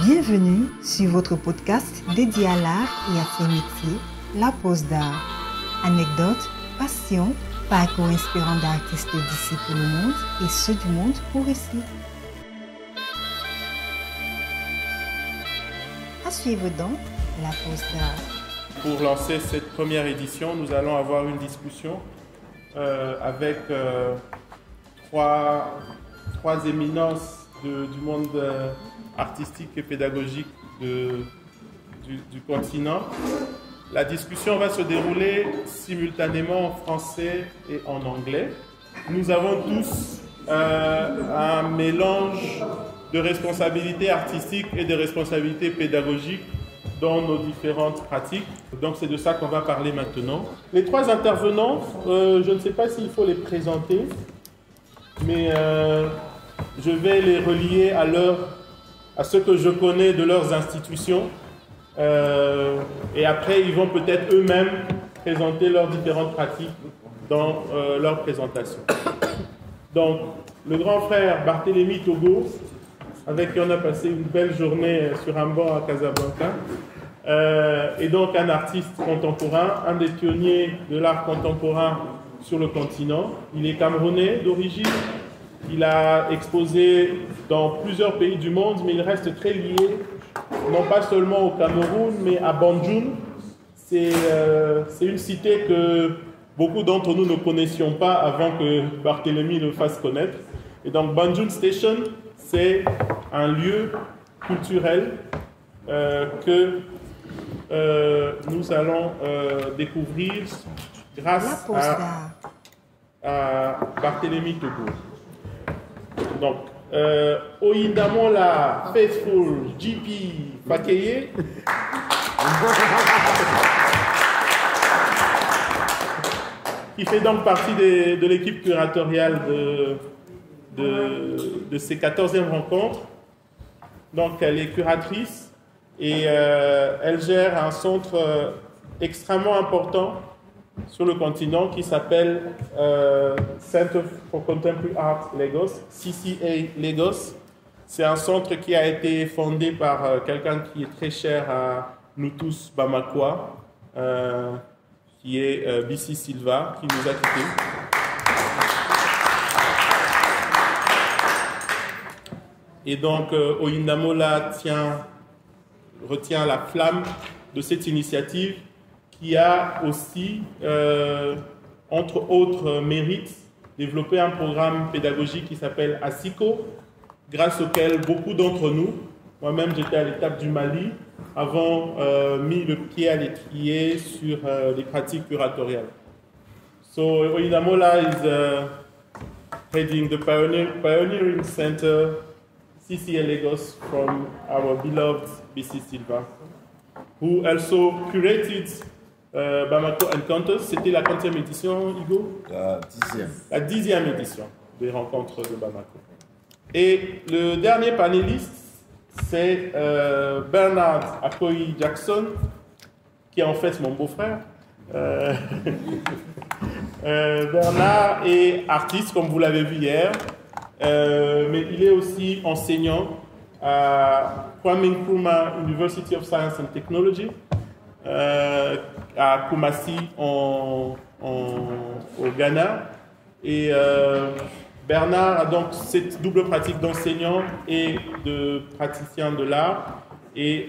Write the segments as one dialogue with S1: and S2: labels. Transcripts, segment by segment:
S1: Bienvenue sur votre podcast dédié à l'art et à ses métiers, la pause d'art. Anecdotes, passion, parcours inspirant d'artistes d'ici pour le monde et ceux du monde pour ici. À suivre donc la pause d'art.
S2: Pour lancer cette première édition, nous allons avoir une discussion avec trois éminences du monde artistique et pédagogique du continent. La discussion va se dérouler simultanément en français et en anglais. Nous avons tous un mélange de responsabilités artistiques et de responsabilités pédagogiques dans nos différentes pratiques. Donc c'est de ça qu'on va parler maintenant. Les trois intervenants, je ne sais pas s'il faut les présenter, mais je vais les relier à ce que je connais de leurs institutions. Et après, ils vont peut-être eux-mêmes présenter leurs différentes pratiques dans leur présentation. Donc, le grand frère Barthélémy TOGUO, avec qui on a passé une belle journée sur un banc à Casablanca, est donc un artiste contemporain, un des pionniers de l'art contemporain sur le continent. Il est camerounais d'origine. Il a exposé dans plusieurs pays du monde, mais il reste très lié, non pas seulement au Cameroun, mais à Bandjoun. C'est une cité que beaucoup d'entre nous ne connaissions pas avant que Barthélémy le fasse connaître. Et donc Bandjoun Station, c'est un lieu culturel que nous allons découvrir grâce à Barthélémy TOGUO. Donc, OYINDA Faithful GP Fakeye, qui fait donc partie de l'équipe curatoriale de ces 14e rencontres. Donc, elle est curatrice et elle gère un centre extrêmement important sur le continent qui s'appelle Center for Contemporary Art Lagos, CCA Lagos. C'est un centre qui a été fondé par quelqu'un qui est très cher à nous tous, Bamakois, qui est BC Silva, qui nous a quittés. Et donc, OYINDA retient la flamme de cette initiative qui a aussi, entre autres mérites, développé un programme pédagogique qui s'appelle ASICO, grâce auquel beaucoup d'entre nous, moi-même j'étais à l'étape du Mali, avons mis le pied à l'étrier sur les pratiques curatoriales. So OYINDA is heading the pioneering center, CCA Lagos, from our beloved BC Silva, who also curated Bamako Encounters. C'était la 40e édition, Hugo?
S3: La 10e.
S2: La 10e édition des rencontres de Bamako. Et le dernier panéliste, c'est Bernard AKOI Jackson, qui est en fait mon beau-frère. Bernard est artiste, comme vous l'avez vu hier, mais il est aussi enseignant à Kwame Nkrumah University of Science and Technology, à Kumasi au Ghana. Et Bernard a donc cette double pratique d'enseignant et de praticien de l'art. Et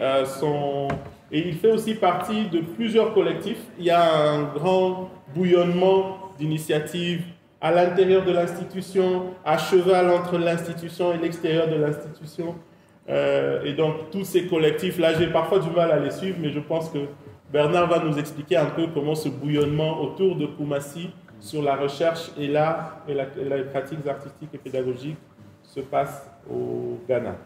S2: il fait aussi partie de plusieurs collectifs. Il y a un grand bouillonnement d'initiatives à l'intérieur de l'institution, à cheval entre l'institution et l'extérieur de l'institution. Et donc tous ces collectifs-là, j'ai parfois du mal à les suivre, mais je pense que Bernard va nous expliquer un peu comment ce bouillonnement autour de Kumasi sur la recherche et l'art et les pratiques artistiques et pédagogiques se passe au Ghana.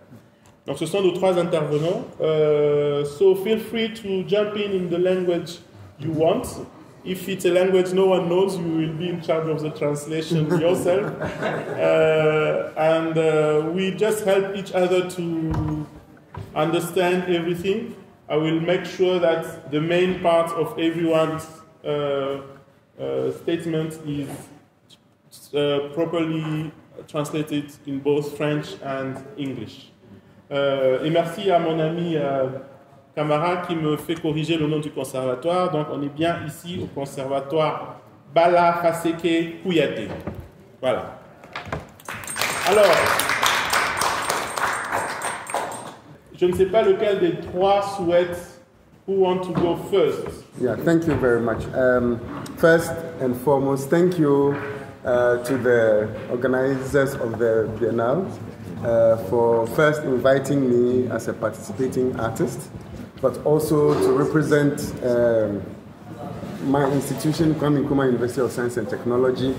S2: Donc ce sont nos trois intervenants. So feel free to jump in the language you want. If it's a language no one knows, you will be in charge of the translation yourself. And we just help each other to understand everything. I will make sure that the main part of everyone's statement is properly translated in both French and English. Et merci à mon ami Camara qui me fait corriger le nom du conservatoire. Donc, on est bien ici au conservatoire Bala Faseke Kouyaté. Voilà. Alors, je ne sais pas lequel des trois souhaite. Who want to go first?
S3: Yeah, thank you very much. First and foremost, thank you to the organizers of the biennale for first inviting me as a participating artist, but also to represent my institution, Kwame Nkrumah University of Science and Technology,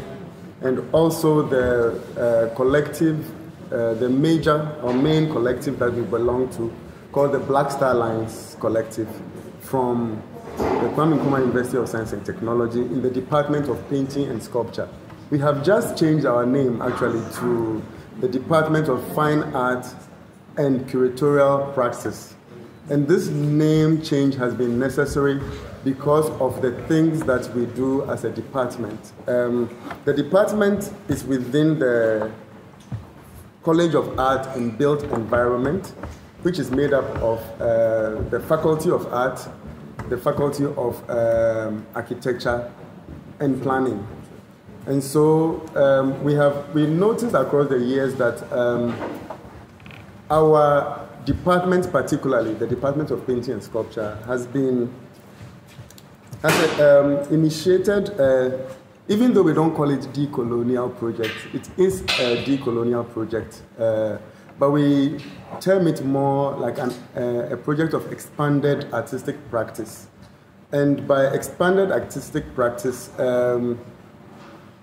S3: and also the collective, the major or main collective that we belong to, called the Black Star Lines Collective, from the Kwame Nkrumah University of Science and Technology in the Department of Painting and Sculpture. We have just changed our name actually to the Department of Fine Art and Curatorial Practice. And this name change has been necessary because of the things that we do as a department. The department is within the College of Art and Built Environment, which is made up of the Faculty of Art, the Faculty of Architecture and Planning. And so we noticed across the years that our department, particularly the Department of Painting and Sculpture, has initiated, even though we don't call it decolonial project, it is a decolonial project. But we term it more like a project of expanded artistic practice. And by expanded artistic practice,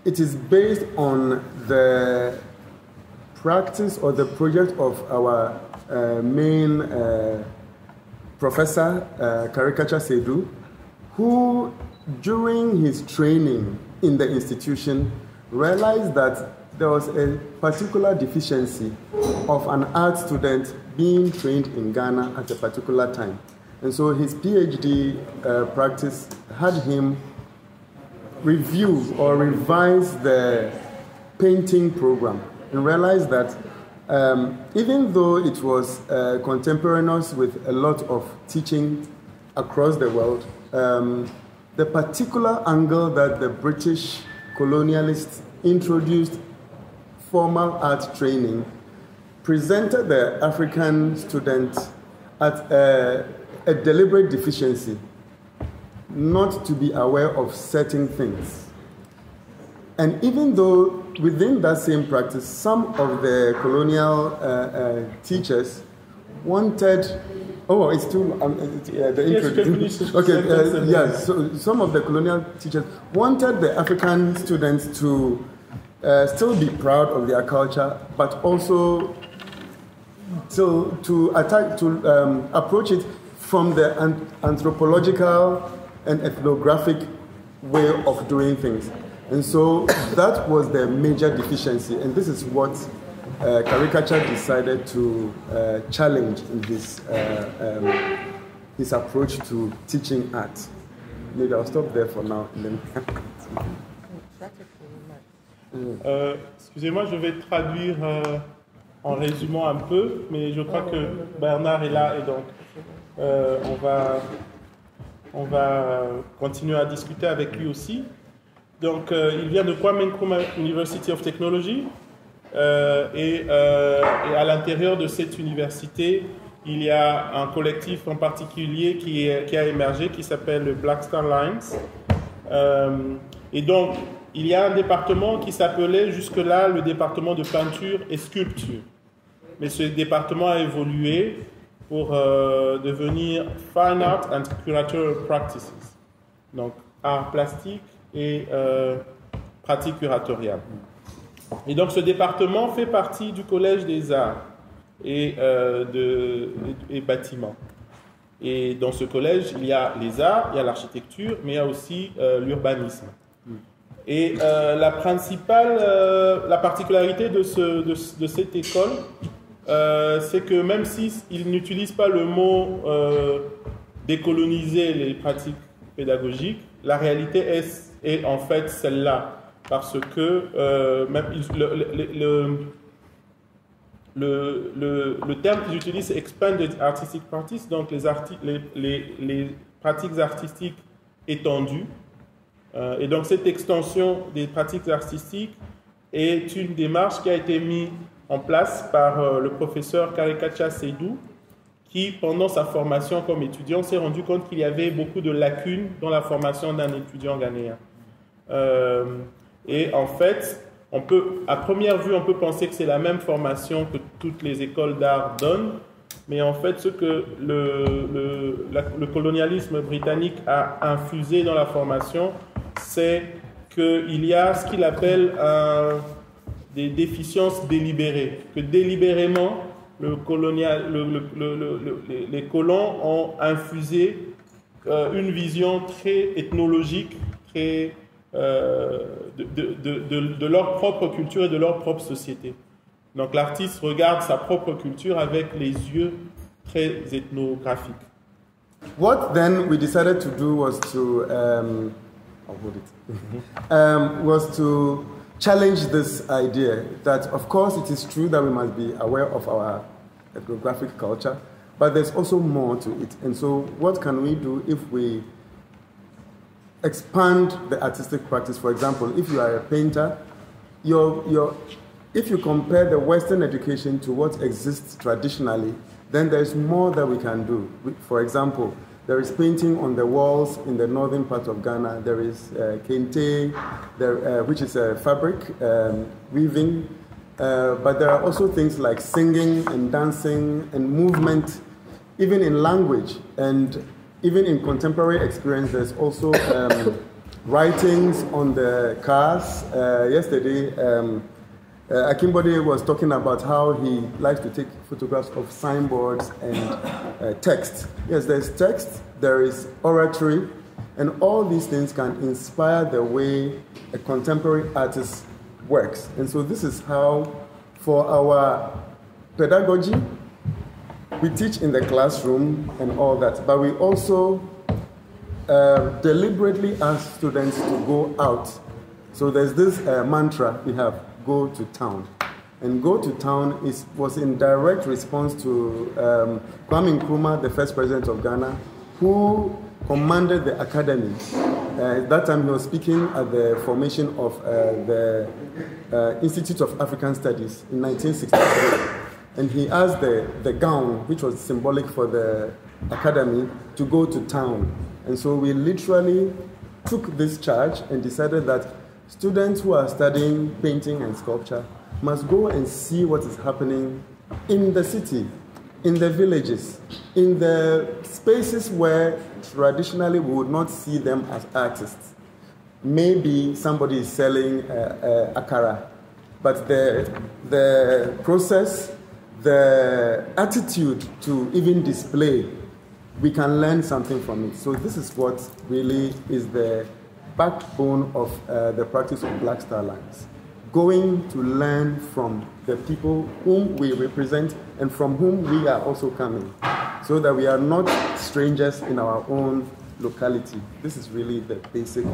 S3: it is based on the practice or the project of our main professor, Caricature Seydou, who during his training in the institution realized that there was a particular deficiency of an art student being trained in Ghana at a particular time. And so his PhD practice had him review or revise the painting program and realized that even though it was contemporaneous with a lot of teaching across the world, the particular angle that the British colonialists introduced formal art training presented the African student at a deliberate deficiency, not to be aware of certain things. And even though within that same practice, some of the colonial teachers wanted, it's too, the introduction. Okay, yes, so some of the colonial teachers wanted the African students to still be proud of their culture, but also to approach it from the anthropological and ethnographic way of doing things. And so that was the major deficiency, and this is what Caricature decided to challenge in his approach to teaching art. Maybe I'll stop there for now. And then
S2: excusez-moi, je vais traduire en résumant un peu, mais je crois que Bernard est là et donc on va continuer à discuter avec lui aussi. Donc il vient de Kwame Nkrumah University of Technology et à l'intérieur de cette université, il y a un collectif en particulier qui a émergé qui s'appelle le Black Star Lines. Et donc, il y a un département qui s'appelait jusque-là le département de peinture et sculpture. Mais ce département a évolué pour devenir Fine Art and Curatorial Practices. Donc, art plastique et pratique curatoriale. Et donc, ce département fait partie du Collège des Arts et bâtiments. Et dans ce collège, il y a les arts, il y a l'architecture, mais il y a aussi l'urbanisme. Et la particularité de cette école, c'est que même s'ils n'utilisent pas le mot décoloniser les pratiques pédagogiques, la réalité est en fait celle-là. Parce que même le terme qu'ils utilisent, c'est Expanded Artistic Practice, donc les pratiques artistiques étendues. Et donc cette extension des pratiques artistiques est une démarche qui a été mise en place par le professeur Karekacha Seydou, qui, pendant sa formation comme étudiant, s'est rendu compte qu'il y avait beaucoup de lacunes dans la formation d'un étudiant ghanéen. Et en fait, à première vue, on peut penser que c'est la même formation que toutes les écoles d'art donnent, mais en fait, ce que le colonialisme britannique a infusé dans la formation, c'est qu'il y a ce qu'il appelle des déficiences délibérées, que délibérément, les colons ont infusé une vision très ethnologique, très de leur propre culture et de leur propre société. Donc l'artiste regarde sa propre culture avec les yeux très ethnographiques.
S3: What then we decided to do was to was to challenge this idea that, of course, it is true that we must be aware of our ethnographic culture, but there's also more to it. And so what can we do if we expand the artistic practice? For example, if you are a painter, if you compare the Western education to what exists traditionally, then there's more that we can do. For example, there is painting on the walls in the northern part of Ghana. There is kente, which is a fabric, weaving. But there are also things like singing and dancing and movement, even in language. And even in contemporary experience, there's also writings on the cars. Yesterday, Akimbode was talking about how he likes to take photographs of signboards and text. Yes, there's text, there is oratory, and all these things can inspire the way a contemporary artist works. And so this is how, for our pedagogy, we teach in the classroom and all that, but we also deliberately ask students to go out. So there's this mantra we have, go to town. And go to town was in direct response to Kwame Nkrumah, the first president of Ghana, who commanded the academy. At that time, he was speaking at the formation of the Institute of African Studies in 1963. And he asked the gown, which was symbolic for the academy, to go to town. And so we literally took this charge and decided that students who are studying painting and sculpture must go and see what is happening in the city, in the villages, in the spaces where traditionally we would not see them as artists. Maybe somebody is selling akara, but the process, the attitude to even display, we can learn something from it. So this is what really is the backbone of the practice of Black Star Lines. Going to learn from the people whom we represent and from whom we are also coming, so that we are not strangers in our own locality. This is really the basic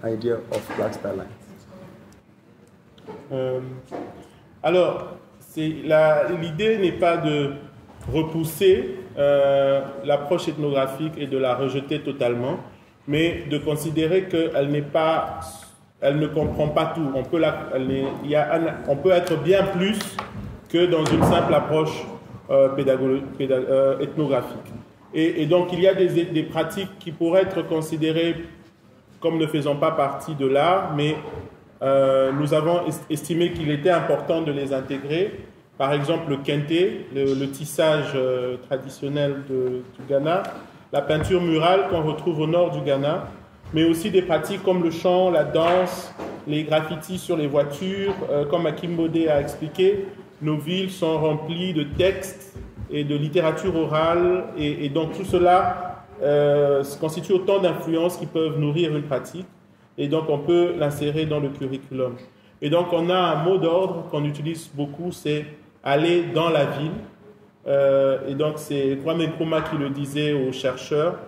S3: idea of Black Star Lines.
S2: Alors, l'idée n'est pas de repousser l'approche ethnographique et de la rejeter totalement, mais de considérer qu'elle ne comprend pas tout. On peut être bien plus que dans une simple approche ethnographique. Et donc, il y a des pratiques qui pourraient être considérées comme ne faisant pas partie de l'art, mais nous avons estimé qu'il était important de les intégrer. Par exemple, le kente, le tissage traditionnel du Ghana, la peinture murale qu'on retrouve au nord du Ghana, mais aussi des pratiques comme le chant, la danse, les graffitis sur les voitures. Comme Akimbode a expliqué, nos villes sont remplies de textes et de littérature orale, et donc tout cela constitue autant d'influences qui peuvent nourrir une pratique, et donc on peut l'insérer dans le curriculum. Et donc on a un mot d'ordre qu'on utilise beaucoup, c'est aller dans la ville. Et donc c'est Kwame Nkrumah qui le disait aux chercheurs.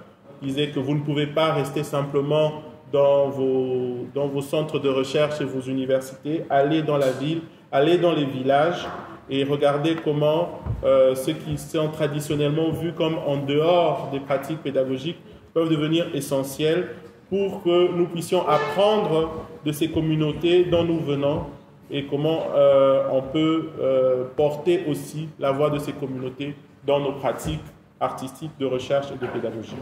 S2: Il disait que vous ne pouvez pas rester simplement dans vos centres de recherche et vos universités. Allez dans la ville, allez dans les villages et regarder comment ce qui sont traditionnellement vus comme en dehors des pratiques pédagogiques peuvent devenir essentiels pour que nous puissions apprendre de ces communautés dont nous venons et comment on peut porter aussi la voix de ces communautés dans nos pratiques artistiques de recherche et de pédagogie.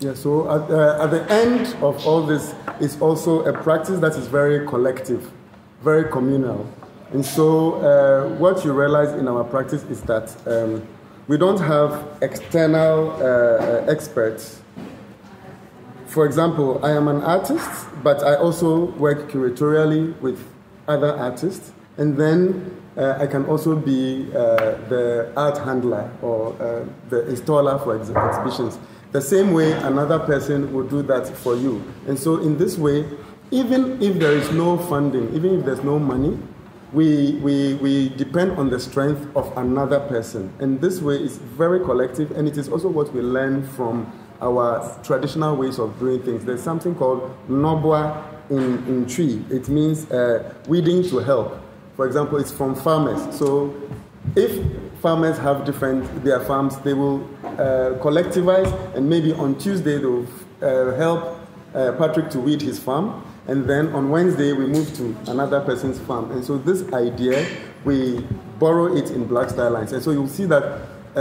S3: Yeah, so at the end of all this is also a practice that is very collective, very communal. And so what you realize in our practice is that we don't have external experts. For example, I am an artist, but I also work curatorially with other artists. And then I can also be the art handler or the installer for exhibitions. The same way another person will do that for you. And so in this way, even if there is no funding, even if there's no money, we depend on the strength of another person. And this way is very collective, and it is also what we learn from our traditional ways of doing things. There's something called nobwa in tree. It means weeding to help. For example, it's from farmers. So if farmers have their farms, they will collectivize, and maybe on Tuesday they will help Patrick to weed his farm, and then on Wednesday we move to another person's farm. And so this idea, we borrow it in Black Star Lines. And so you'll see that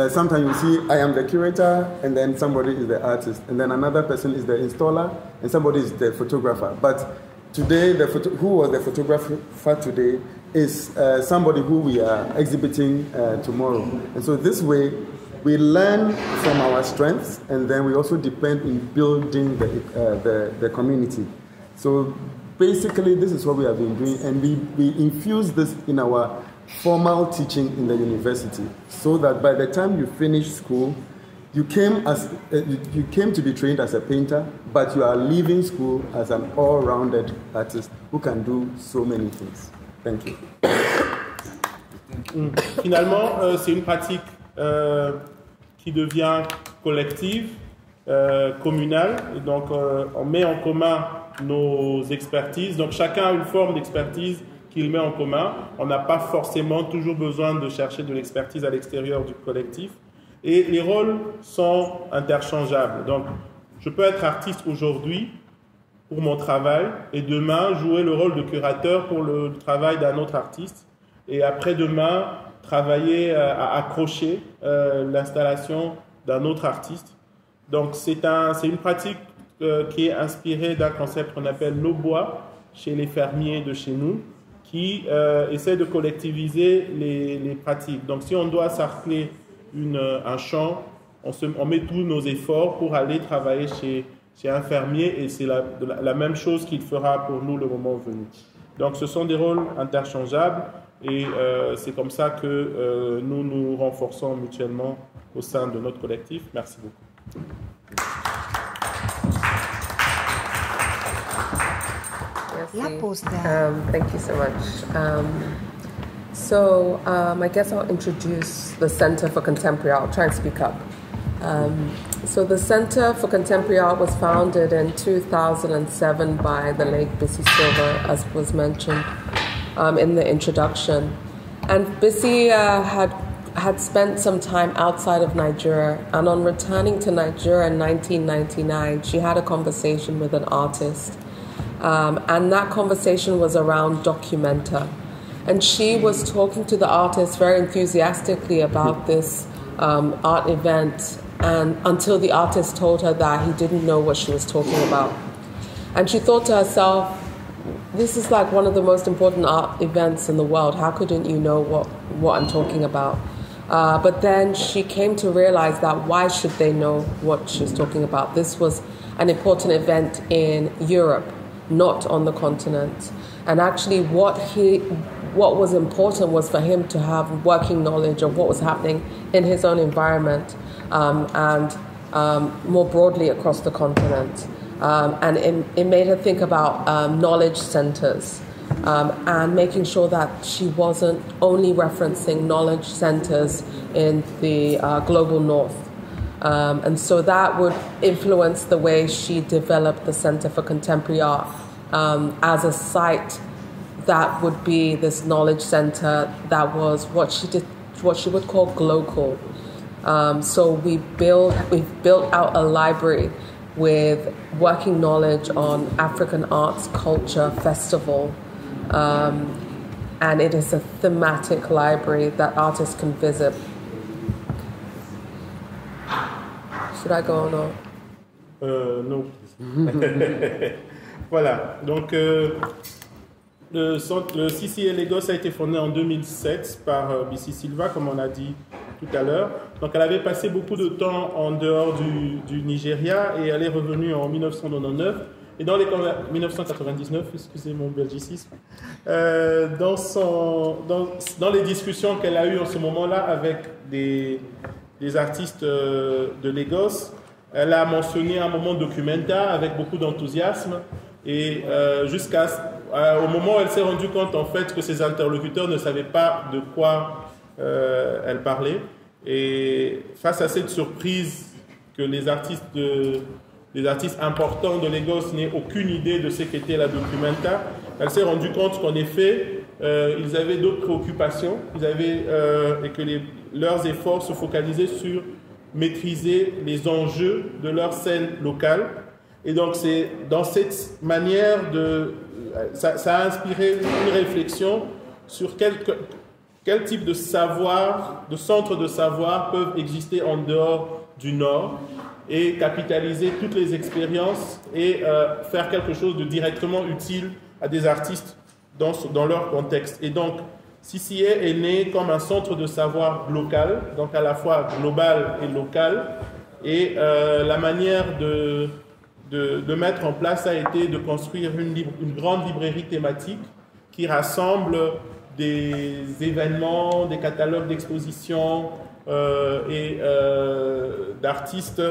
S3: sometimes you'll see I am the curator, and then somebody is the artist, and then another person is the installer, and somebody is the photographer. But today, who was the photographer today is somebody who we are exhibiting tomorrow. And so this way, we learn from our strengths, and then we also depend in building the community. So basically, this is what we have been doing, and we infuse this in our formal teaching in the university, so that by the time you finish school, you came to be trained as a painter, but you are leaving school as an all-rounded artist who can do so many things. Thank you.
S2: Finalement, c'est une pratique qui devient collective, communale. Et donc, on met en commun nos expertises. Donc, chacun a une forme d'expertise qu'il met en commun. On n'a pas forcément toujours besoin de chercher de l'expertise à l'extérieur du collectif. Et les rôles sont interchangeables. Donc, je peux être artiste aujourd'hui pour mon travail et demain jouer le rôle de curateur pour le travail d'un autre artiste. Et après-demain, travailler à accrocher l'installation d'un autre artiste. Donc, c'est une pratique qui est inspirée d'un concept qu'on appelle l'aubois chez les fermiers de chez nous, qui essaie de collectiviser les pratiques. Donc, si on doit sarcler un champ, on met tous nos efforts pour aller travailler chez un fermier, et c'est la même chose qu'il fera pour nous le moment venu. Donc ce sont des rôles interchangeables, et c'est comme ça que nous nous renforçons mutuellement au sein de notre collectif. Merci beaucoup.
S4: Thank you so much. So I guess I'll introduce the Center for Contemporary Art. I'll try and speak up. So the Center for Contemporary Art was founded in 2007 by the late Bissy Silva, as was mentioned in the introduction. And Bissy had spent some time outside of Nigeria, and on returning to Nigeria in 1999, she had a conversation with an artist. And that conversation was around documenta. And she was talking to the artist very enthusiastically about this art event, and until the artist told her that he didn't know what she was talking about. And she thought to herself, this is like one of the most important art events in the world. How couldn't you know what I'm talking about? But then she came to realize that why should they know what she's talking about? This was an important event in Europe, not on the continent. And actually what was important was for him to have working knowledge of what was happening in his own environment and more broadly across the continent. And it made her think about knowledge centers and making sure that she wasn't only referencing knowledge centers in the global north. And so that would influence the way she developed the Center for Contemporary Art as a site that would be this knowledge center that was what she would call global. So we've built out a library with working knowledge on African arts, culture, festival, and it is a thematic library that artists can visit. Should I go on or?
S2: Non. Voilà, donc le CCA Lagos a été fondé en 2007 par BC Silva, comme on a dit tout à l'heure. Donc elle avait passé beaucoup de temps en dehors du Nigeria et elle est revenue en 1999. Et dans les 1999, excusez mon belgicisme, dans les discussions qu'elle a eues en ce moment-là avec des artistes de Lagos, elle a mentionné un moment documenta avec beaucoup d'enthousiasme et au moment où elle s'est rendue compte en fait que ses interlocuteurs ne savaient pas de quoi elle parlait. Et face à cette surprise que les artistes importants de Lagos n'aient aucune idée de ce qu'était la documenta, elle s'est rendue compte qu'en effet, ils avaient d'autres préoccupations, et que leurs efforts se focalisaient sur maîtriser les enjeux de leur scène locale. Et donc, c'est dans cette manière ça a inspiré une réflexion sur quel type de savoir, de centres de savoir peuvent exister en dehors du Nord et capitaliser toutes les expériences et faire quelque chose de directement utile à des artistes dans leur contexte. Et donc, CCA est né comme un centre de savoir local, donc à la fois global et local. Et la manière de mettre en place a été de construire une grande librairie thématique qui rassemble des événements, des catalogues d'expositions et d'artistes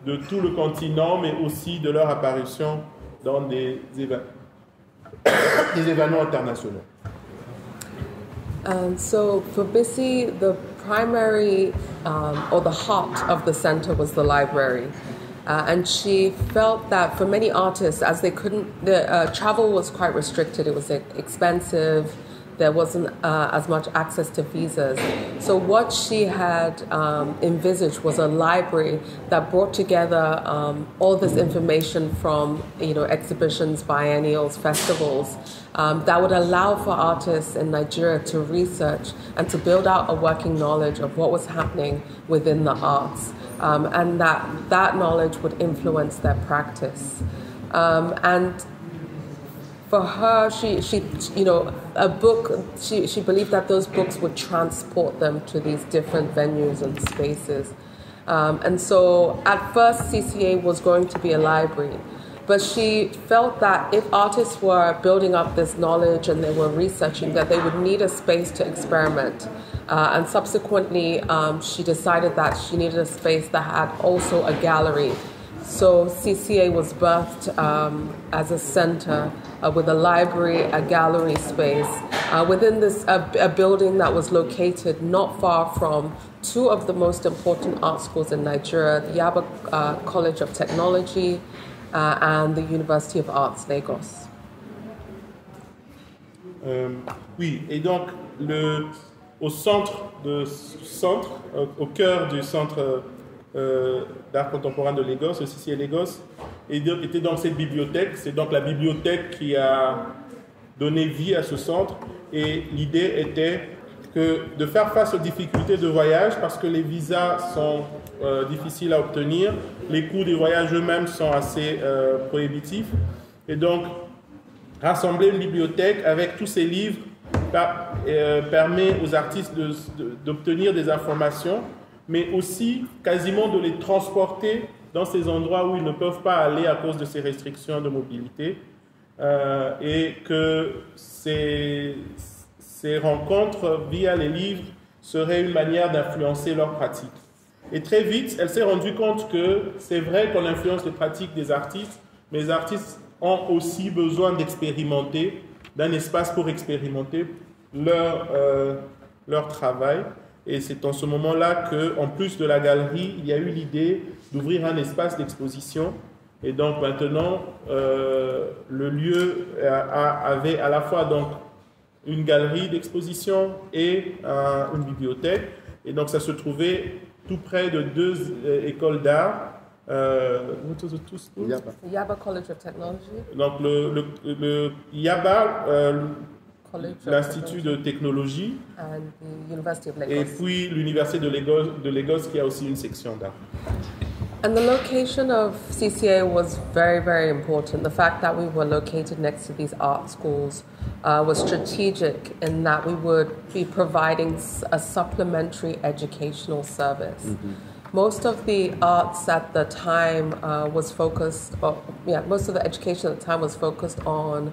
S2: de tout le continent, mais aussi de leur apparition dans des événements internationaux.
S4: So for Bissy, the primary or the heart of the center was the library. And she felt that for many artists, as they couldn't, travel was quite restricted, it was expensive, there wasn't as much access to visas. So what she had envisaged was a library that brought together all this information from exhibitions, biennials, festivals, that would allow for artists in Nigeria to research and to build out a working knowledge of what was happening within the arts. And that knowledge would influence their practice. And for her, she believed that those books would transport them to these different venues and spaces. And so at first, CCA was going to be a library. But she felt that if artists were building up this knowledge and they were researching, that they would need a space to experiment. And subsequently, she decided that she needed a space that had also a gallery. So CCA was birthed as a center with a library, a gallery space, within this a building that was located not far from two of the most important art schools in Nigeria, the Yaba College of Technology and the University of Arts, Lagos.
S2: Oui, et donc au cœur du centre d'art contemporain de Lagos, le CCA Lagos, était dans cette bibliothèque. C'est donc la bibliothèque qui a donné vie à ce centre. Et l'idée était de faire face aux difficultés de voyage, parce que les visas sont difficiles à obtenir, les coûts des voyages eux-mêmes sont assez prohibitifs. Et donc, rassembler une bibliothèque avec tous ces livres permet aux artistes d'obtenir des informations, mais aussi quasiment de les transporter dans ces endroits où ils ne peuvent pas aller à cause de ces restrictions de mobilité, et que ces rencontres via les livres seraient une manière d'influencer leurs pratiques. Et très vite, elle s'est rendue compte que c'est vrai qu'on influence les pratiques des artistes, mais les artistes ont aussi besoin d'expérimenter, d'un espace pour expérimenter leur travail. Et c'est en ce moment-là qu'en plus de la galerie, il y a eu l'idée d'ouvrir un espace d'exposition. Et donc maintenant, le lieu avait à la fois donc une galerie d'exposition et une bibliothèque. Et donc ça se trouvait tout près de deux écoles d'art.
S4: Yaba College of Technology.
S2: Donc le Yaba, l'Institut de technologie,
S4: and the University of Lagos.
S2: Et puis l'Université de Lagos qui a aussi une section d'art.
S4: And the location of CCA was very, very important. The fact that we were located next to these art schools was strategic in that we would be providing a supplementary educational service. Mm-hmm. Most of the arts at the time most of the education at the time was focused on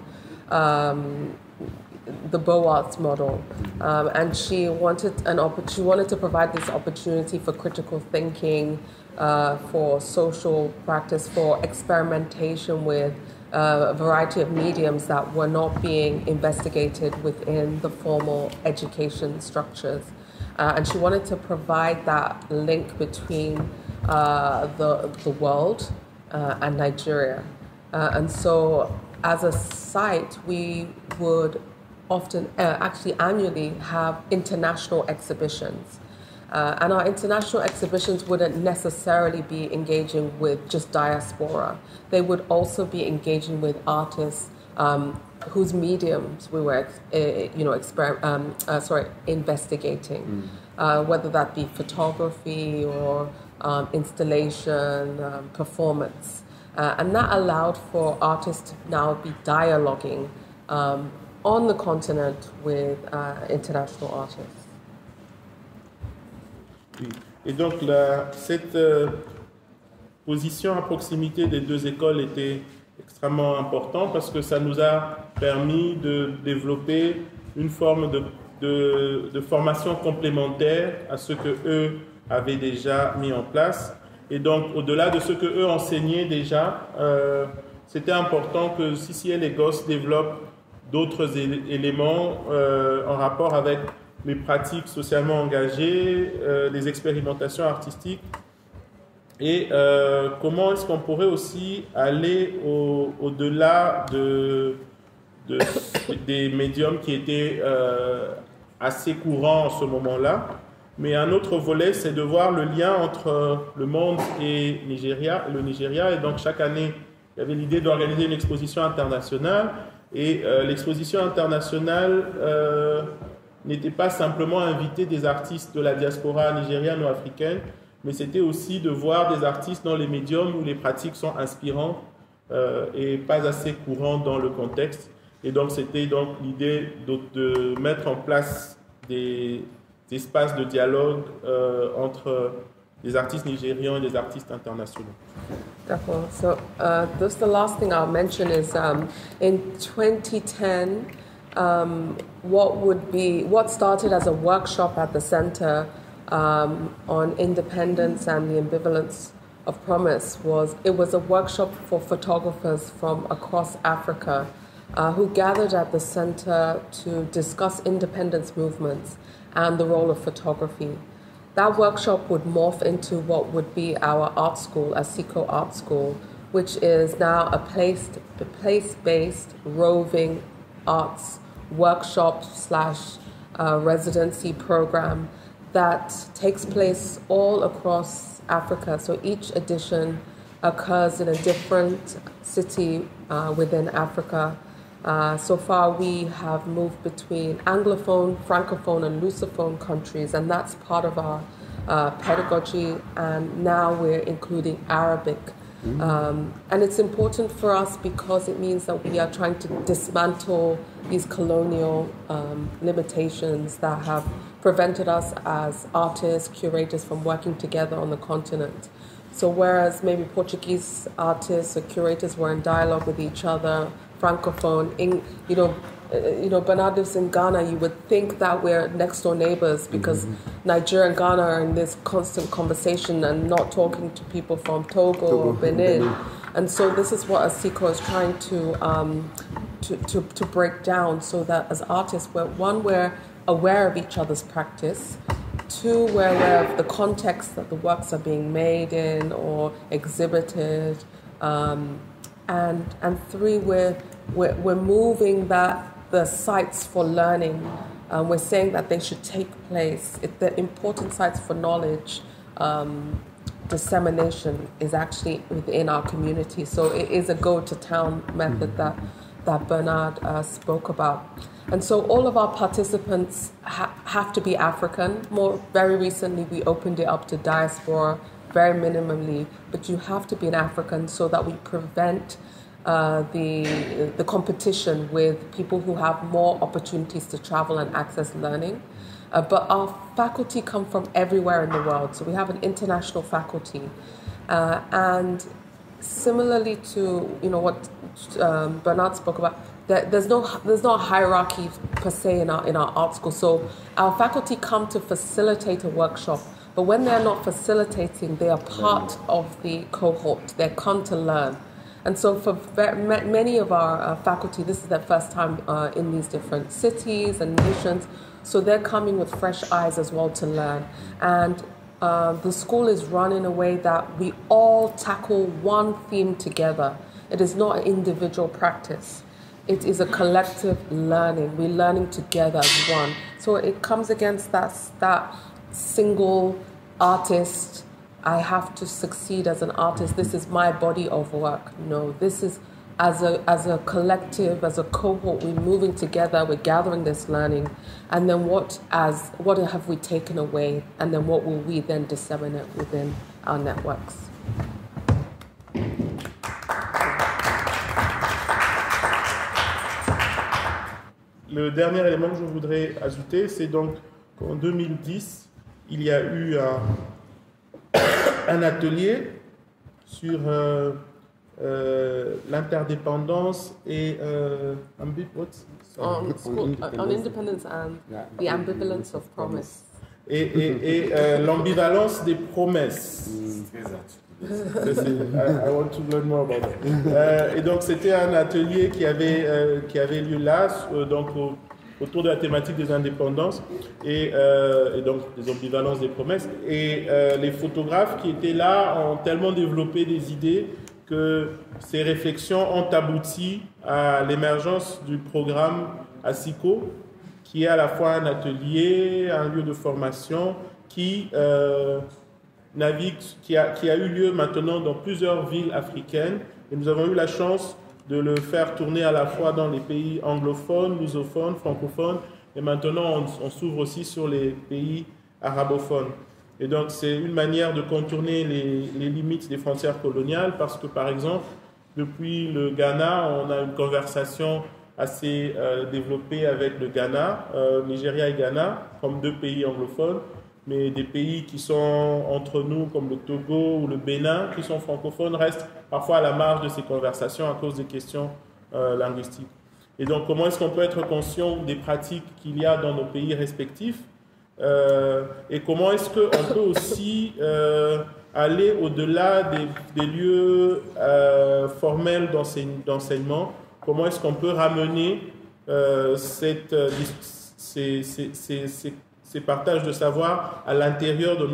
S4: the Beaux-Arts model, and she wanted to provide this opportunity for critical thinking, for social practice, for experimentation with a variety of mediums that were not being investigated within the formal education structures. And she wanted to provide that link between the world and Nigeria. And so as a site, we would often, actually annually, have international exhibitions. And our international exhibitions wouldn't necessarily be engaging with just diaspora. They would also be engaging with artists whose mediums we were, investigating, whether that be photography or installation, performance. And that allowed for artists to now be dialoguing on the continent with international artists.
S2: Et donc cette position à proximité des deux écoles était extrêmement importante parce que ça nous a permis de développer une forme de formation complémentaire à ce que eux avaient déjà mis en place. Et donc au-delà de ce que eux enseignaient déjà, c'était important que CCA Lagos développe d'autres éléments en rapport avec les pratiques socialement engagées, les expérimentations artistiques et comment est-ce qu'on pourrait aussi aller au-delà des médiums qui étaient assez courants en ce moment-là. Mais un autre volet, c'est de voir le lien entre le monde et le Nigeria. Et donc chaque année, il y avait l'idée d'organiser une exposition internationale. Et l'exposition internationale n'était pas simplement inviter des artistes de la diaspora nigériane ou africaine, mais c'était aussi de voir des artistes dans les médiums où les pratiques sont inspirantes et pas assez courantes dans le contexte. Et donc c'était donc l'idée de mettre en place des espaces de dialogue entre des artistes nigérians et des artistes internationaux.
S4: D'accord. So the last thing I'll mention is in 2010, what started as a workshop at the center on independence and the ambivalence of promise was a workshop for photographers from across Africa who gathered at the center to discuss independence movements and the role of photography. That workshop would morph into what would be our art school, a SICO art school, which is now a place-based roving arts workshop / residency program that takes place all across Africa. So each edition occurs in a different city within Africa. So far we have moved between Anglophone, Francophone and Lusophone countries, and that's part of our pedagogy, and now we're including Arabic. And it's important for us because it means that we are trying to dismantle these colonial limitations that have prevented us as artists, curators from working together on the continent. So whereas maybe Portuguese artists or curators were in dialogue with each other, Francophone, Bernard lives in Ghana, you would think that we're next door neighbors because Nigeria and Ghana are in this constant conversation and not talking to people from Togo or Benin. And so this is what ASICO is trying to break down, so that as artists, we're aware of each other's practice, 2, we're aware of the context that the works are being made in or exhibited, and 3, we're moving that the sites for learning, we're saying that they should take place. The important sites for knowledge dissemination is actually within our community. So it is a go-to-town method that Bernard spoke about. And so all of our participants have to be African. Very recently, we opened it up to diaspora, very minimally, but you have to be an African so that we prevent the competition with people who have more opportunities to travel and access learning. But our faculty come from everywhere in the world, so we have an international faculty. And similarly to what Bernard spoke about, there's no hierarchy per se in our art school. So our faculty come to facilitate a workshop, but when they're not facilitating, they are part of the cohort. They come to learn. And so for many of our faculty, this is their first time in these different cities and nations. So they're coming with fresh eyes as well to learn. And the school is run in a way that we all tackle one theme together. It is not an individual practice. It is a collective learning. We're learning together as one. So it comes against that single artist, I have to succeed as an artist. This is my body of work. No, this is as a collective, as a cohort, we're moving together, we're gathering this learning, and then what have we taken away, and then what will we then disseminate within our networks.
S2: Le dernier élément que je voudrais ajouter, c'est donc qu'en 2010, il y a eu un atelier sur l'interdépendance et
S4: on independence and the ambivalence of promise.
S2: Et l'ambivalence des promesses. I want to learn more about that. Et donc c'était un atelier qui avait lieu là, donc autour de la thématique des indépendances et donc des ambivalences des promesses. Et les photographes qui étaient là ont tellement développé des idées que ces réflexions ont abouti à l'émergence du programme ASICO, qui est à la fois un atelier, un lieu de formation qui navigue, qui a eu lieu maintenant dans plusieurs villes africaines. Et nous avons eu la chance de le faire tourner à la fois dans les pays anglophones, lusophones, francophones, et maintenant on s'ouvre aussi sur les pays arabophones. Et donc c'est une manière de contourner les limites des frontières coloniales, parce que par exemple, depuis le Ghana, on a une conversation assez développée avec le Ghana, Nigeria et Ghana, comme deux pays anglophones, mais des pays qui sont entre nous, comme le Togo ou le Bénin, qui sont francophones, restent parfois à la marge de ces conversations à cause des questions linguistiques. Et donc, comment est-ce qu'on peut être conscient des pratiques qu'il y a dans nos pays respectifs et comment est-ce qu'on peut aussi aller au-delà des lieux formels d'enseignement? Comment est-ce qu'on peut ramener ces partages de savoir à l'intérieur de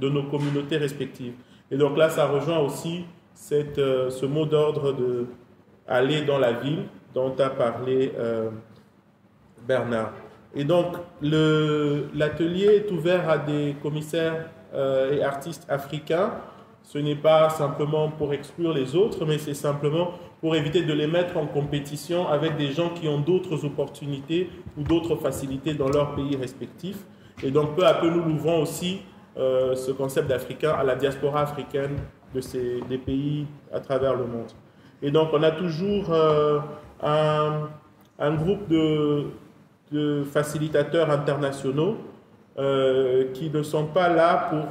S2: nos communautés respectives? Et donc là, ça rejoint aussi ce mot d'ordre de aller dans la ville dont a parlé Bernard. Et donc, l'atelier est ouvert à des commissaires et artistes africains. Ce n'est pas simplement pour exclure les autres, mais c'est simplement pour éviter de les mettre en compétition avec des gens qui ont d'autres opportunités ou d'autres facilités dans leurs pays respectifs. Et donc, peu à peu, nous ouvrons aussi ce concept d'Africain à la diaspora africaine des pays à travers le monde. Et donc, on a toujours un groupe de facilitateurs internationaux qui ne sont pas là pour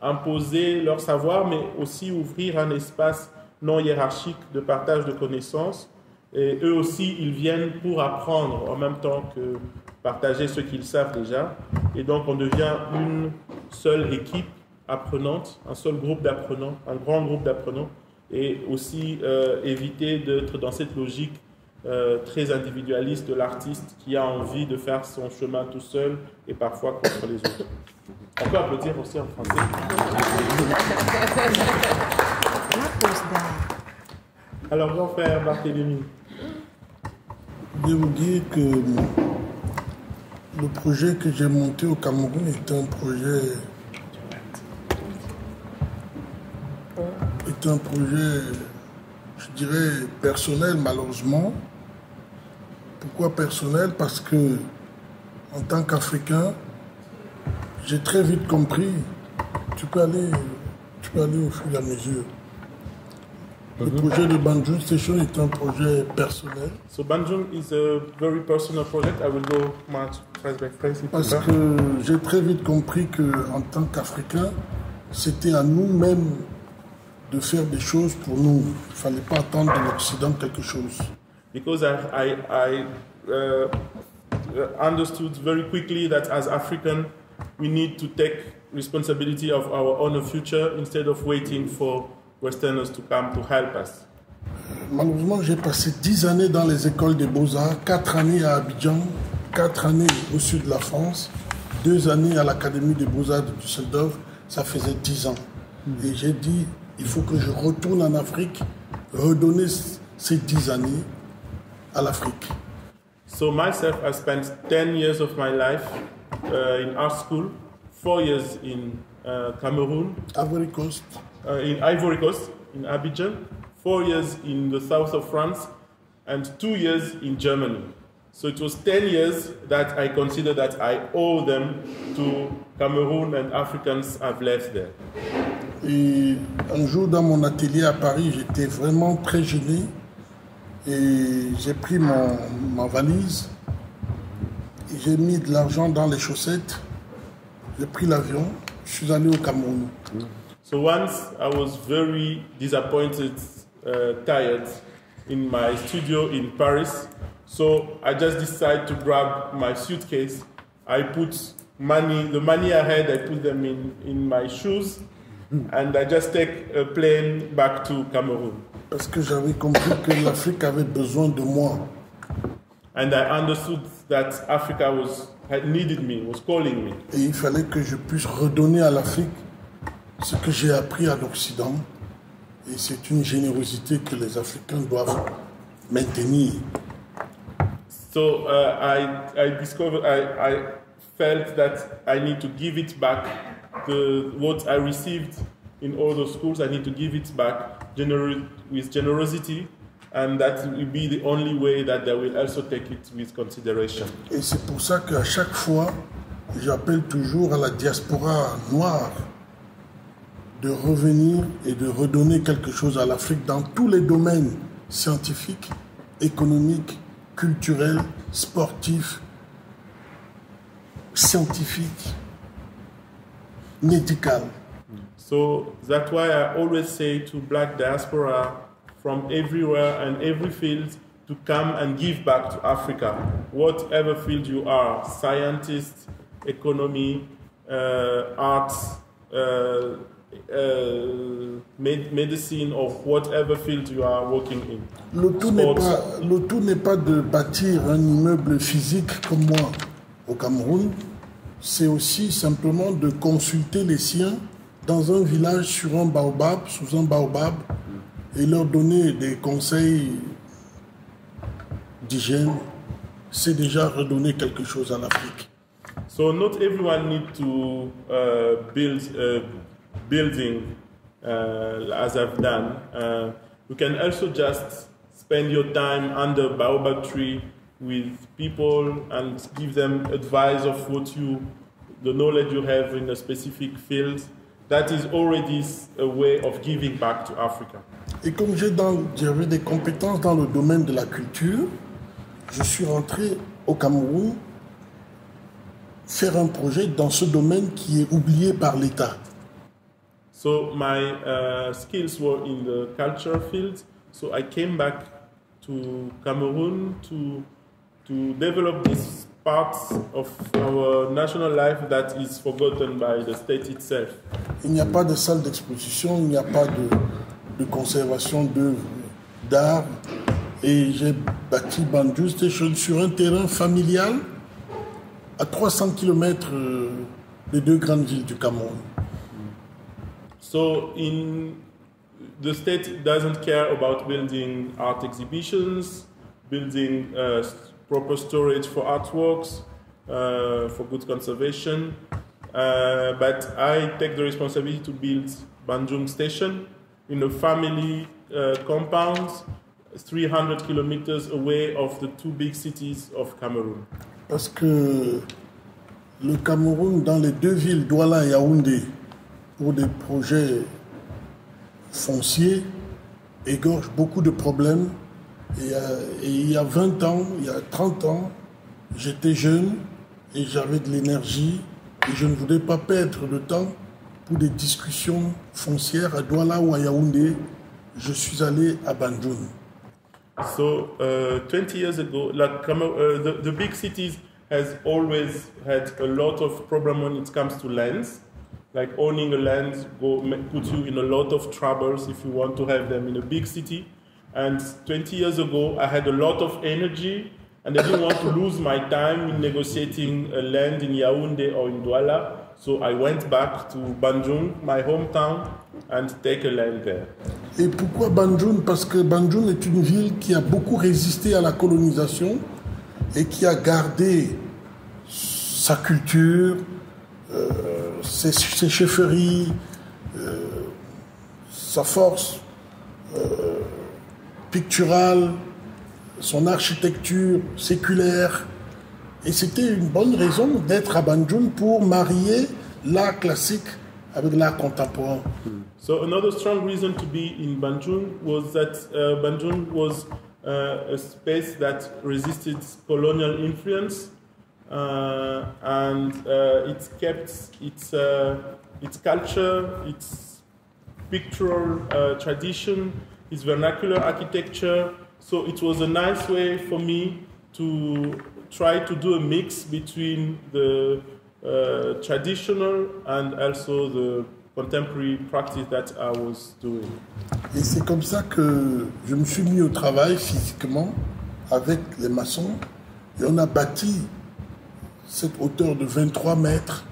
S2: imposer leur savoir, mais aussi ouvrir un espace non hiérarchique de partage de connaissances. Et eux aussi, ils viennent pour apprendre en même temps que partager ce qu'ils savent déjà. Et donc, on devient une seule équipe apprenante, un seul groupe d'apprenants, un grand groupe d'apprenants, et aussi éviter d'être dans cette logique très individualiste de l'artiste qui a envie de faire son chemin tout seul et parfois contre les autres. On peut applaudir aussi en français. Alors, grand frère Barthélémy.
S5: Je vais vous dire que le projet que j'ai monté au Cameroun est un projet, je dirais, personnel malheureusement. Pourquoi personnel? Parce que en tant qu'Africain, j'ai très vite compris, tu peux aller au fur et à mesure. Le projet de Bandjoun Station est un projet personnel.
S2: So Bandjoun is a very personal project. I will go much by French.
S5: Parce que j'ai très vite compris qu'en tant qu'Africains, c'était à nous-mêmes de faire des choses pour nous. Il ne fallait pas attendre de l'Occident quelque chose.
S2: Because I understood very quickly that as African, we need to take responsibility of our own future instead of waiting for Westerners to come to help us.
S5: Malheureusement, j'ai passé 10 années dans les écoles des Beaux-Arts, 4 années à Abidjan, 4 années au sud de la France, 2 années à l'Académie des Beaux-Arts de Düsseldorf, ça faisait 10 ans. Et j'ai dit, il faut que je retourne en Afrique, redonner ces 10 années à l'Afrique.
S2: So myself, I spent 10 years of my life in art school, 4 years in Cameroon,
S5: Ivory Coast.
S2: In Ivory Coast, in Abidjan, 4 years in the south of France, and 2 years in Germany. So it was 10 years that I consider that I owe them to Cameroon and Africans I've left there.
S5: Et un jour dans mon atelier à Paris, j'étais vraiment très gêné et j'ai pris ma valise et j'ai mis de l'argent dans les chaussettes, j'ai pris l'avion, je suis allé au Cameroun.
S2: So once I was very disappointed, tired in my studio in Paris. So I just decided to grab my suitcase. I put the money I had, I put them in my shoes, and I just take a plane back to Cameroon.
S5: Parce que j'avais compris que l'Afrique avait besoin de moi.
S2: And I understood that Africa needed me, was calling me.
S5: Et il fallait que je puisse redonner à l'Afrique ce que j'ai appris à l'Occident. Et c'est une générosité que les Africains doivent maintenir.
S2: So I discovered, I felt that I need to give it back. What I received in all those schools, I need to give it back with generosity, and that will be the only way that they will also take it with consideration.
S5: Et c'est pour ça qu'à chaque fois, j'appelle toujours à la diaspora noire de revenir et de redonner quelque chose à l'Afrique dans tous les domaines scientifiques, économiques, culturels, sportifs, scientifiques, médical.
S2: So that's why I always say to black diaspora from everywhere and every field to come and give back to Africa, whatever field you are, scientist, economy, arts, medicine, or whatever field you are working in.
S5: Le tout n'est pas de bâtir un immeuble physique comme moi au Cameroun, c'est aussi simplement de consulter les siens dans un village sur un baobab, sous un baobab, et leur donner des conseils d'hygiène. C'est déjà redonner quelque chose à l'Afrique.
S2: So not everyone needs to build a building as I've done. You can also just spend your time under baobab tree with people and give them advice of the knowledge you have in a specific field. That is already a way of giving back to Africa.
S5: Et comme j'avais des compétences dans le domaine de la culture, je suis rentré au Cameroun faire un projet dans ce domaine qui est oublié par l'État.
S2: So my skills were in the culture field. So I came back to Cameroon to develop this part of our national life that is forgotten by the state itself.
S5: Il n'y a pas de salle d'exposition, il n'y a pas de conservation d'œuvres d'art. Et j'ai bâti Bandjoun Station sur un terrain familial à 300 km des deux grandes villes du Cameroun.
S2: So the state doesn't care about building art exhibitions, building proper storage for artworks, for good conservation. But I take the responsibility to build Bandjoun station in a family compound 300 kilometers away of the two big cities of Cameroon.
S5: Parce que le Cameroun, dans les deux villes, Douala et Yaoundé, pour des projets fonciers, égorge beaucoup de problèmes. Et il y a 20 ans, il y a 30 ans, j'étais jeune et j'avais de l'énergie et je ne voulais pas perdre de temps pour des discussions foncières à Douala ou à Yaoundé. Je suis allé à Bandjoun.
S2: So 20 years ago, like, the big cities has always had a lot of problem when it comes to lands. Like owning a land puts you in a lot of troubles if you want to have them in a big city. And 20 years ago, I had a lot of energy and I didn't want to lose my time in negotiating a land in Yaoundé or in Douala. So I went back to Bandjoun, my hometown, and take a land there.
S5: Et pourquoi Bandjoun? Parce que Bandjoun est une ville qui a beaucoup résisté à la colonisation et qui a gardé sa culture, ses chefferies, sa force picturale, son architecture séculaire. Et c'était une bonne raison d'être à Bandjoun pour marier l'art classique avec l'art contemporain.
S2: So another strong reason to be in Bandjoun was that Bandjoun was a space that resisted colonial influence and it kept its culture, its pictorial tradition, its vernacular architecture. So it was a nice way for me to try to do a mix between the traditional and also the contemporary practice that I was doing.
S5: Et c'est comme ça que je me suis mis au travail physiquement avec les maçons et on a bâti cette hauteur de 23 mètres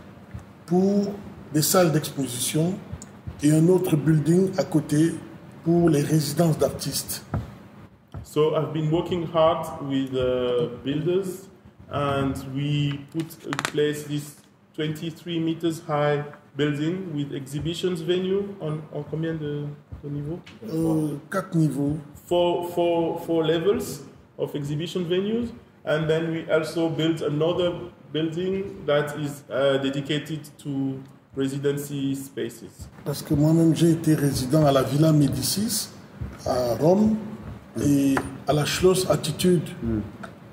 S5: pour des salles d'exposition et un autre building à côté pour les résidences d'artistes.
S2: So I've been working hard with builders and we put in place this 23 meters high building with exhibitions venue on combien de niveaux?
S5: 4 niveaux.
S2: Four levels of exhibition venues, and then we also built another building that is dedicated to residency spaces.
S5: Parce que moi-même j'ai été résident à la Villa Médicis à Rome et à la Schloss Attitude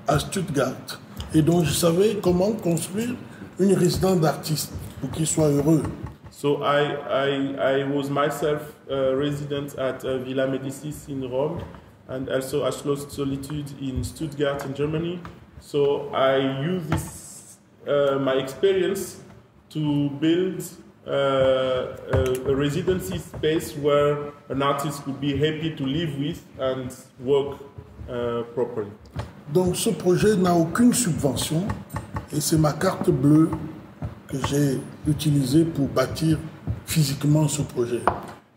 S5: à Stuttgart. Et donc je savais comment construire une résidence d'artiste pour qu'il soit heureux.
S2: So I was myself resident at Villa Médicis in Rome and also at Schloss Solitude in Stuttgart in Germany. So I used this my experience to build a residency space where an artist could be happy to live with and work properly.
S5: Donc ce projet n'a aucune subvention et c'est ma carte bleue que j'ai utilisée pour bâtir physiquement ce projet.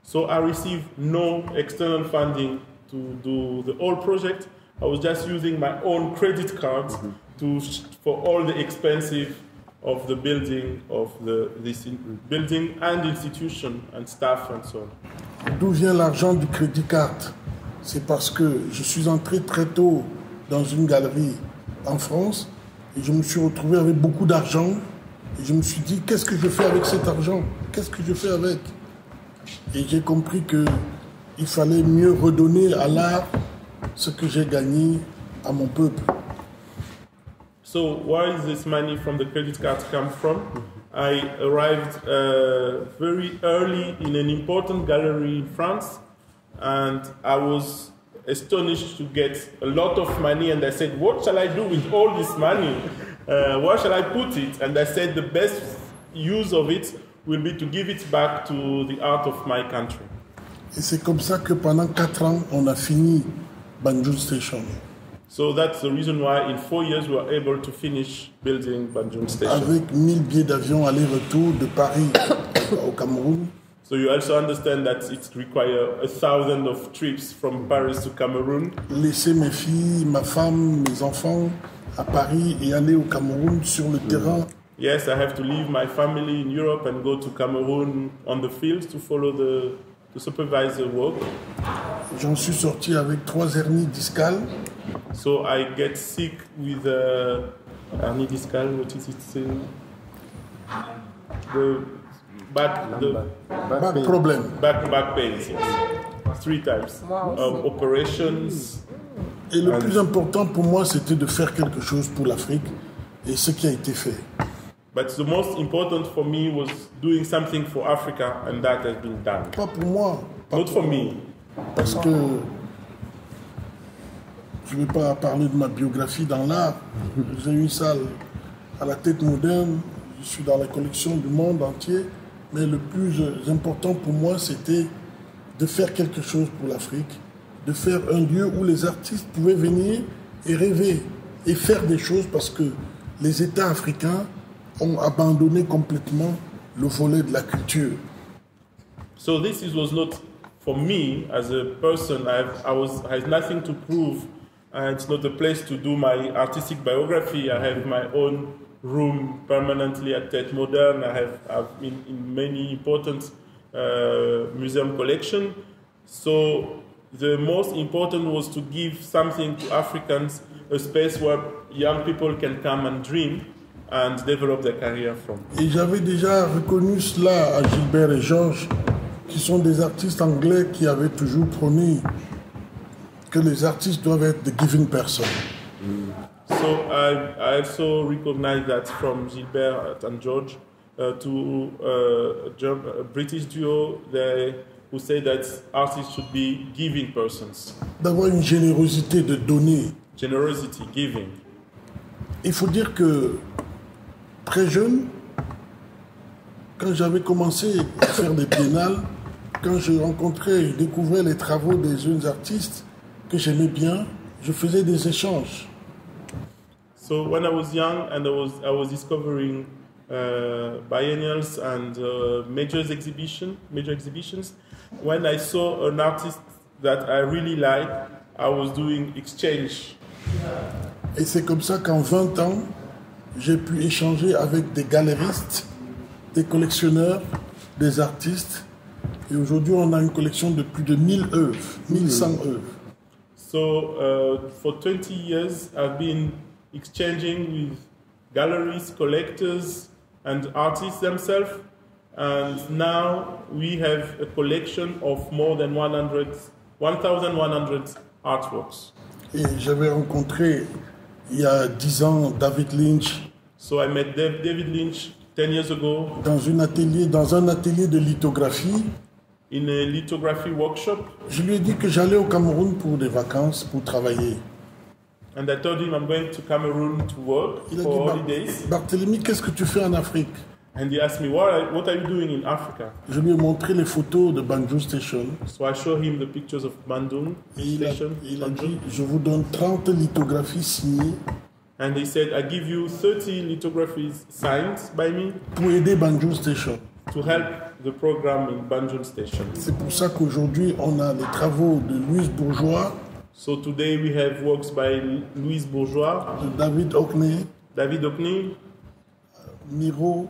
S2: So I received no external funding to do the whole project. I was just using my own credit card for all the expenses of the building of this building and institution and staff and so on.
S5: D'où vient l'argent du crédit card? C'est parce que je suis entré très tôt dans une galerie en France et je me suis retrouvé avec beaucoup d'argent et je me suis dit qu'est-ce que je fais avec cet argent? Qu'est-ce que je fais avec? Et j'ai compris qu'il fallait mieux redonner à l'art ce que j'ai gagné à mon peuple.
S2: So where is this money from the credit card come from? I arrived very early in an important gallery in France and I was astonished to get a lot of money and I said, what shall I do with all this money? Where shall I put it? And I said the best use of it will be to give it back to the art of my country.
S5: Et c'est comme ça que pendant 4 ans, on a fini Bandjoun Station.
S2: So that's the reason why in 4 years we were able to finish building Bandjoun Station.
S5: Avec 1000 billets d'avion aller-retour de Paris au Cameroun.
S2: So you also understand that it requires 1,000 of trips from Paris to Cameroon.
S5: Laisser mes filles, ma femme, mes enfants à Paris et aller au Cameroun sur le terrain.
S2: Yes, I have to leave my family in Europe and go to Cameroon on the field to follow the supervise the work.
S5: J'en suis sorti avec 3 hernies discales.
S2: So I get sick with hernie discale. What is it saying? The back
S5: Problem.
S2: Back pains. Yes. 3 times. Operations.
S5: Et le plus important pour moi, c'était de faire quelque chose pour l'Afrique, et ce qui a été fait.
S2: But the most important for me was doing something for Africa, and that has been done.
S5: Pas pour moi.
S2: Not for me.
S5: Parce que je ne vais pas parler de ma biographie dans l'art. J'ai une salle à la tête moderne. Je suis dans la collection du monde entier. Mais le plus important pour moi, c'était de faire quelque chose pour l'Afrique, de faire un lieu où les artistes pouvaient venir et rêver et faire des choses, parce que les États africains ont abandonné complètement le volet de la culture.
S2: So this was not for me as a person. I had nothing to prove, and it's not a place to do my artistic biography. I have my own room permanently at Tête Moderne. I've been in many important museum collection. So the most important was to give something to Africans, a space where young people can come and dream and develop their career from.
S5: Et j'avais déjà reconnu cela à Gilbert et Georges, qui sont des artistes anglais qui avaient toujours prôné que les artistes doivent être the giving person.
S2: So I also recognize that from Gilbert and George to a British duo who say that artists should be giving persons.
S5: D'avoir une générosité de donner.
S2: Generosity, giving.
S5: Il faut dire que très jeune, quand j'avais commencé à faire des biennales, quand je rencontrais et découvrais les travaux des jeunes artistes que j'aimais bien, je faisais des échanges.
S2: So when I was young and I was discovering biennials and major exhibitions, when I saw an artist that I really liked, I was doing exchange.
S5: Et c'est comme ça qu'en 20 ans, j'ai pu échanger avec des galeristes, des collectionneurs, des artistes. Et aujourd'hui, on a une collection de plus de 1000 œuvres, 1100 œuvres.
S2: So for 20 years, I've been exchanging with galleries, collectors, and artists themselves. And now we have a collection of more than 1,100 artworks.
S5: Et j'avais rencontré il y a 10 ans David Lynch.
S2: So I met David Lynch 10 years ago.
S5: Dans un atelier de lithographie.
S2: In a lithography workshop.
S5: Je lui ai dit que j'allais au Cameroun pour des vacances, pour travailler.
S2: And I told him I'm going to Cameroon to work for holidays.
S5: Barthélémy, qu'est-ce que tu fais en Afrique?
S2: And he asked me, what are you doing in Africa?
S5: Je lui ai montré les photos de Bandjoun Station.
S2: So I showed him the pictures of Bandjoun Station.
S5: Il a dit, je vous donne 30 lithographies signées.
S2: And he said, I give you 30 lithographies signed by me.
S5: Pour aider Bandjoun Station.
S2: To help the program in Bandjoun Station.
S5: C'est pour ça qu'aujourd'hui, on a les travaux de Louise Bourgeois.
S2: So today we have works by Louise Bourgeois.
S5: De David OTHNI.
S2: Miro.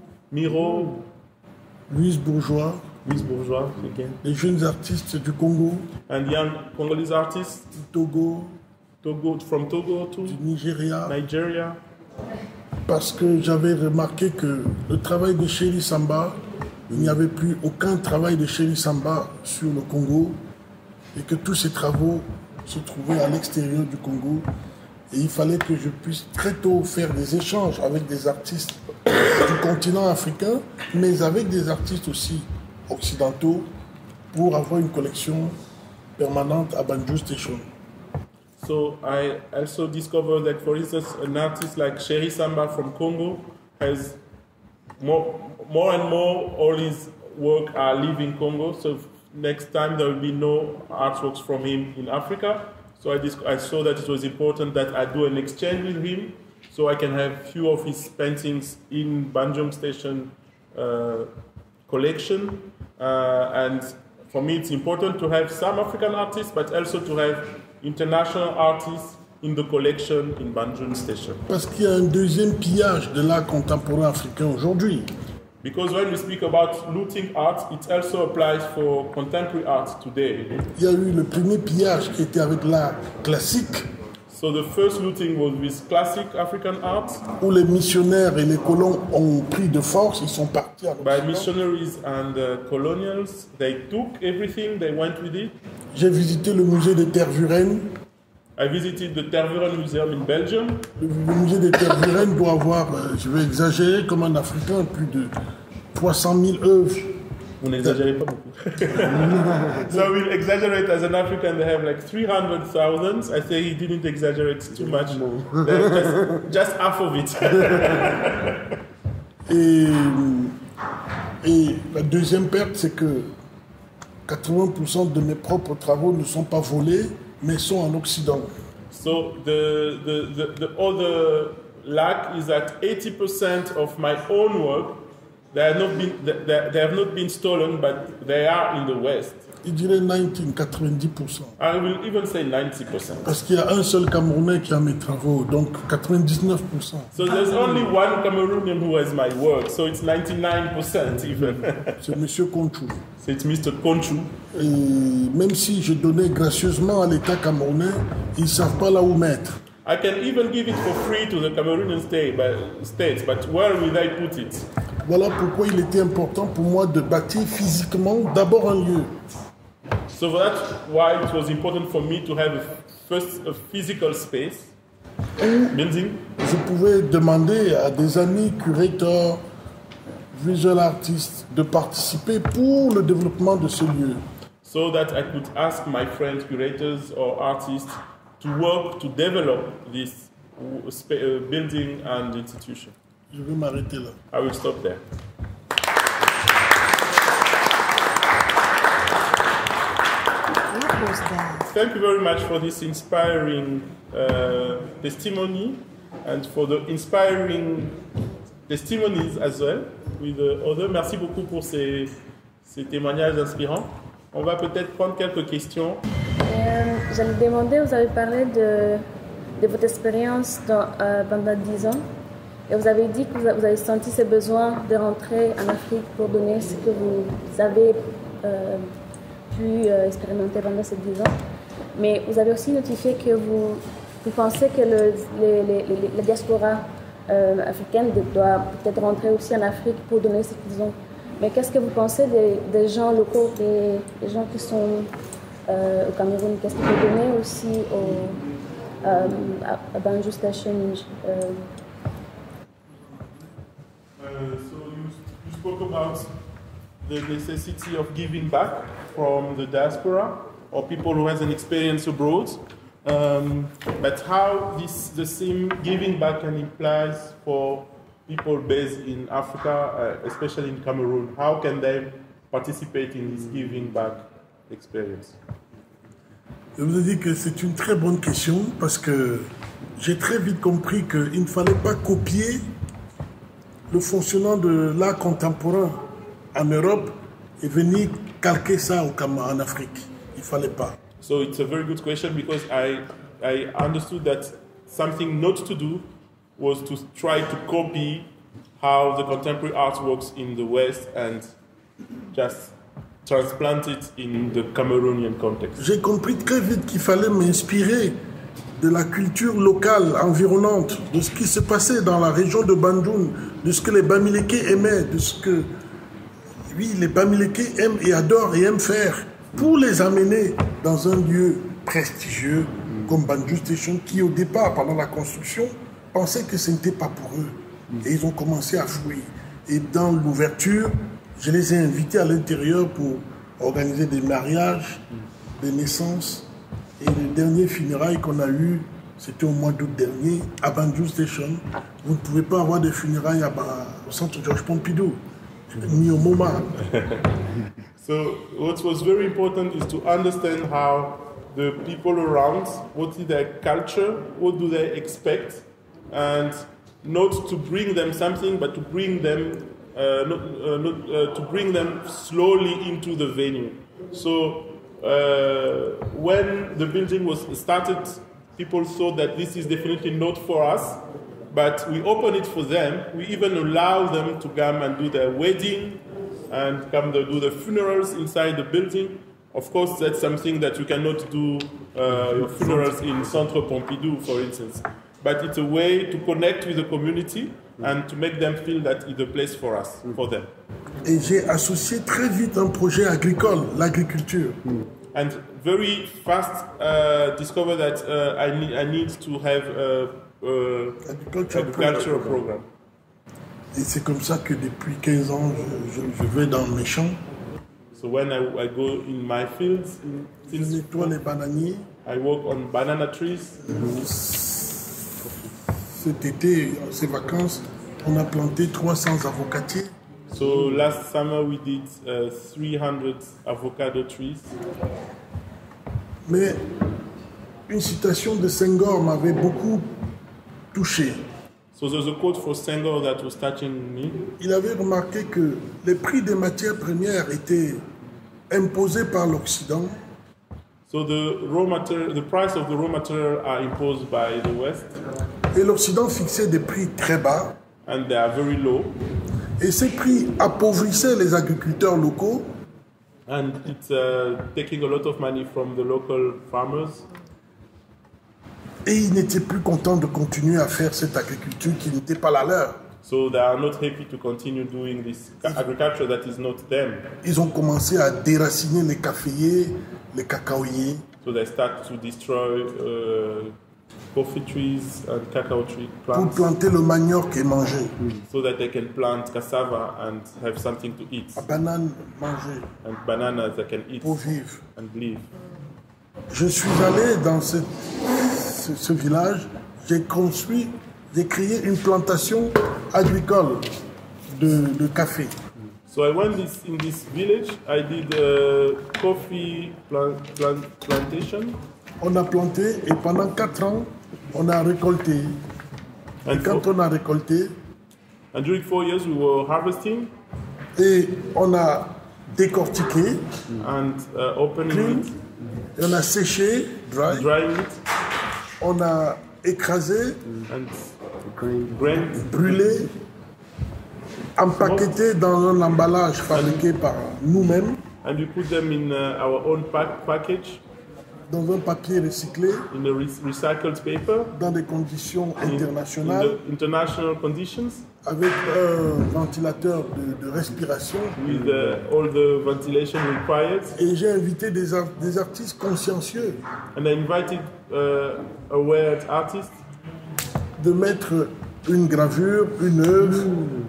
S5: Louise Bourgeois.
S2: Again.
S5: Les jeunes artistes du Congo.
S2: And young Congolese artists.
S5: Togo,
S2: from Togo to
S5: du Nigeria. Parce que j'avais remarqué que le travail de Chéri Samba, il n'y avait plus aucun travail de Chéri Samba sur le Congo, et que tous ces travaux se trouvaient à l'extérieur du Congo. Et il fallait que je puisse très tôt faire des échanges avec des artistes du continent africain, mais avec des artistes aussi occidentaux, pour avoir une collection permanente à Bandjoun Station.
S2: So I also discovered that, for instance, an artist like Chéri Samba from Congo has more and more all his work are leaving Congo. So next time there will be no artworks from him in Africa. So I saw that it was important that I do an exchange with him, so I can have few of his paintings in Bandjoun Station collection, And for me, it's important to have some African artists, but also to have international artists in the collection in Bandjoun Station.
S5: Parce qu'il y a un deuxième pillage de l'art contemporain africain aujourd'hui.
S2: Because when we speak about looting art, it also applies for contemporary art today.
S5: Il y a eu le premier pillage qui était avec l'art classique.
S2: So the first looting was with classic African art.
S5: Où les missionnaires et les colons ont pris de force, ils sont partis à
S2: By missionaries and colonials, they took everything, they went with it.
S5: J'ai visité le musée des Tervuren.
S2: I visited the Intervenants Museum in Belgium.
S5: Le musée des Tervuren doit avoir, je vais exagérer, comme un Africain, plus de 300 000 œuvres.
S2: Vous n'exagérez pas beaucoup. So we'll exaggerate as an African, they have like 300,000. I say he didn't exaggerate too much. Just half of it.
S5: Et la deuxième perte, c'est que 80% de mes propres travaux ne sont pas volés, mais sont en Occident.
S2: So the other lack is that 80% of my own work, they have not been stolen, but they are in the West.
S5: Je dirais 90%.
S2: I will even say 90%.
S5: Parce qu'il y a un seul Camerounais qui a mes travaux, donc 99%.
S2: So there's only one Cameroonian who has my work, so it's 99% even.
S5: C'est Monsieur Conchou.
S2: C'est Mr. Conchou.
S5: Et même si je donnais gracieusement à l'État camerounais, ils ne savent pas là où mettre.
S2: I can even give it for free to the Cameroonian states, but where will they put it?
S5: Voilà pourquoi il était important pour moi de bâtir physiquement d'abord un lieu.
S2: So that's why it was important for me to have a physical space. Building.
S5: Je pouvais demander à des amis curateurs, visual artistes de participer pour le développement de ce lieu.
S2: So that I could ask my friends, curators or artists to work to develop this building and institution.
S5: Je vais m'arrêter là.
S2: I will stop there. Thank you very much for this inspiring testimony and for the inspiring testimonies as well with the other. Merci beaucoup pour ces témoignages inspirants. On va peut-être prendre quelques questions.
S6: J'allais demander, vous avez parlé de votre expérience pendant 10 ans et vous avez dit que vous avez senti ce besoin de rentrer en Afrique pour donner ce que vous avez pu expérimenter pendant ces 10 ans. Mais vous avez aussi notifié que vous pensez que la diaspora africaine doit peut-être rentrer aussi en Afrique pour donner ce qu'ils ont. Mais qu'est-ce que vous pensez des gens locaux, des gens qui sont au Cameroun? Qu'est-ce qu'ils peuvent donner aussi à Bandjoun Station?
S2: So you spoke about the necessity of giving back from the diaspora or people who has an experience abroad, but how the same giving back can apply for people based in Africa, especially in Cameroon. How can they participate in this giving back experience?
S5: Je vous ai dit que c'est une très bonne question parce que j'ai très vite compris qu'il ne fallait pas copier le fonctionnement de l'art contemporain en Europe et venir calquer ça en Afrique. Il ne fallait pas.
S2: So it's a very good question because I understood that something not to do was to try to copy how the contemporary art works in the West and just transplant it in the Cameroonian context.
S5: J'ai compris très vite qu'il fallait m'inspirer de la culture locale environnante, de ce qui se passait dans la région de Bandjoun, de ce que les Bamileke aimaient, de ce que les Bamileke aiment et adorent et aiment faire, pour les amener dans un lieu prestigieux comme Bandjoun Station, qui au départ, pendant la construction, pensaient que ce n'était pas pour eux. Et ils ont commencé à fouiller. Et dans l'ouverture, je les ai invités à l'intérieur pour organiser des mariages, des naissances. Et le dernier funérailles qu'on a eu, c'était au mois d'août dernier, à Bandjoun Station. Vous ne pouvez pas avoir de funérailles au centre Georges Pompidou, ni au MoMA.
S2: So what was very important is to understand how the people around, what is their culture, what do they expect, and not to bring them something, but to bring them to bring them slowly into the venue. So when the building was started, people saw that this is definitely not for us, but we open it for them. We even allow them to come and do their wedding and come to do the funerals inside the building. Of course, that's something that you cannot do your funerals in Centre Pompidou, for instance. But it's a way to connect with the community and to make them feel that it's a place for us, for them.
S5: Et j'ai associé très vite un projet agricole, l'agriculture.
S2: And very fast discovered that I need to have agricultural program.
S5: Et c'est comme ça que depuis 15 ans, je vais dans mes champs.
S2: So when I go in my fields,
S5: Je nettoie les bananiers.
S2: I work on banana trees.
S5: Cet été, ces vacances, on a planté 300 avocatiers.
S2: So last summer we did 300 avocado trees.
S5: Mais une citation de Senghor m'avait beaucoup touché.
S2: So there's a quote for Senghor that was touching me.
S5: Il avait remarqué que les prix des matières premières étaient imposés par l'Occident.
S2: So the price of the raw material are imposed by the West.
S5: Et l'Occident fixait des prix très bas.
S2: And they are very low.
S5: Et ces prix appauvrissaient les agriculteurs locaux.
S2: And it's taking a lot of money from the local farmers.
S5: Et ils n'étaient plus contents de continuer à faire cette agriculture qui n'était pas la leur.
S2: So they are not happy to continue doing this agriculture that is not them.
S5: Ils ont commencé à déraciner les caféiers, les cacaoyers.
S2: So they start to destroy coffee trees and cacao tree plants.
S5: Pour planter le manioc et manger.
S2: So that they can plant cassava and have something to eat.
S5: La banane manger.
S2: And bananas they can eat.
S5: Pour vivre.
S2: And live.
S5: Je suis allé dans ce village, j'ai créé une plantation agricole de café.
S2: So I went in this village, I did a coffee plantation.
S5: On a planté et pendant 4 ans, on a récolté. Et quand on a récolté,
S2: and during 4 years we were harvesting.
S5: Et on a décortiqué.
S2: And opening it.
S5: Et on a séché,
S2: drying it.
S5: On a écrasé, brûlé, empaqueté dans un emballage fabriqué par nous-mêmes.
S2: And we put them in our own package.
S5: Dans un papier recyclé.
S2: In a recycled paper.
S5: Dans des conditions internationales.
S2: In international conditions.
S5: Avec un ventilateur de respiration.
S2: With all the ventilation required.
S5: Et j'ai invité des artistes consciencieux.
S2: And I invited aware artists.
S5: De mettre une gravure, une œuvre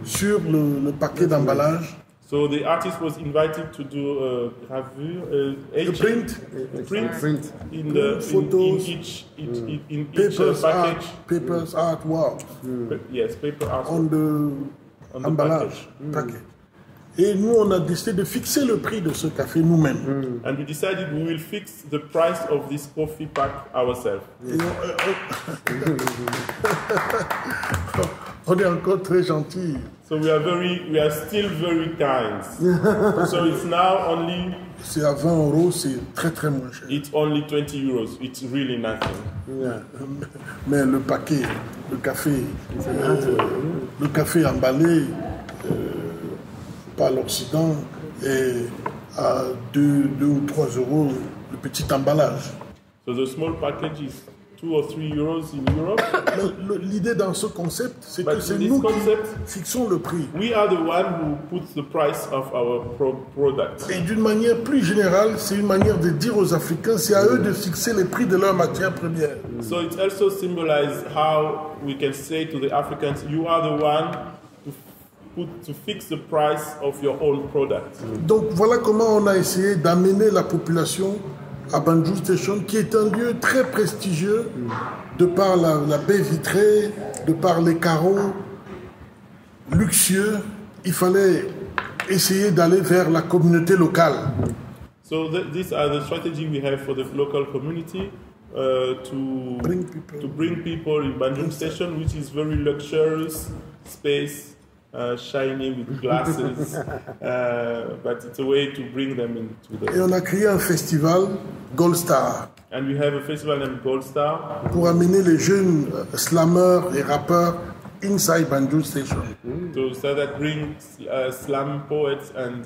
S5: sur le paquet d'emballage.
S2: So the artist was invited to do a gravure, print in each package.
S5: Papers, artwork.
S2: Yes, paper artwork.
S5: On the emballage, package. Et nous, on a décidé de fixer le prix de ce café nous-mêmes.
S2: And we decided we will fix the price of this coffee pack ourselves.
S5: On est encore très gentils.
S2: So we are still very kind. So it's now only.
S5: C'est à 20 euros, c'est très très moins cher.
S2: It's only 20 euros. It's really nothing.
S5: Yeah. Mais le paquet, le café emballé par l'Occident est à 2 ou 3 euros le petit emballage.
S2: So the small package is 2 or 3 euros in Europe.
S5: L'idée dans ce concept, c'est que c'est nous qui fixons le prix.
S2: We are the one who puts the price of our product.
S5: Et d'une manière plus générale, c'est une manière de dire aux Africains, c'est à eux de fixer les prix de leurs matières premières.
S2: So it also symbolizes how we can say to the Africans, you are the one to fix the price of your own product.
S5: Donc voilà comment on a essayé d'amener la population à Bandjoun Station, qui est un lieu très prestigieux, de par la baie vitrée, de par les carreaux luxueux. Il fallait essayer d'aller vers la communauté locale.
S2: So these are the strategies we have for the local community to bring people in Bandjoun Station, which is very luxurious space shiny with glasses, but it's a way to bring them into the...
S5: Et on a créé un festival Gold Star.
S2: And we have a festival named Gold Star.
S5: Pour amener les jeunes slammeurs et rappeurs inside Bandjoun Station.
S2: So that brings slam poets and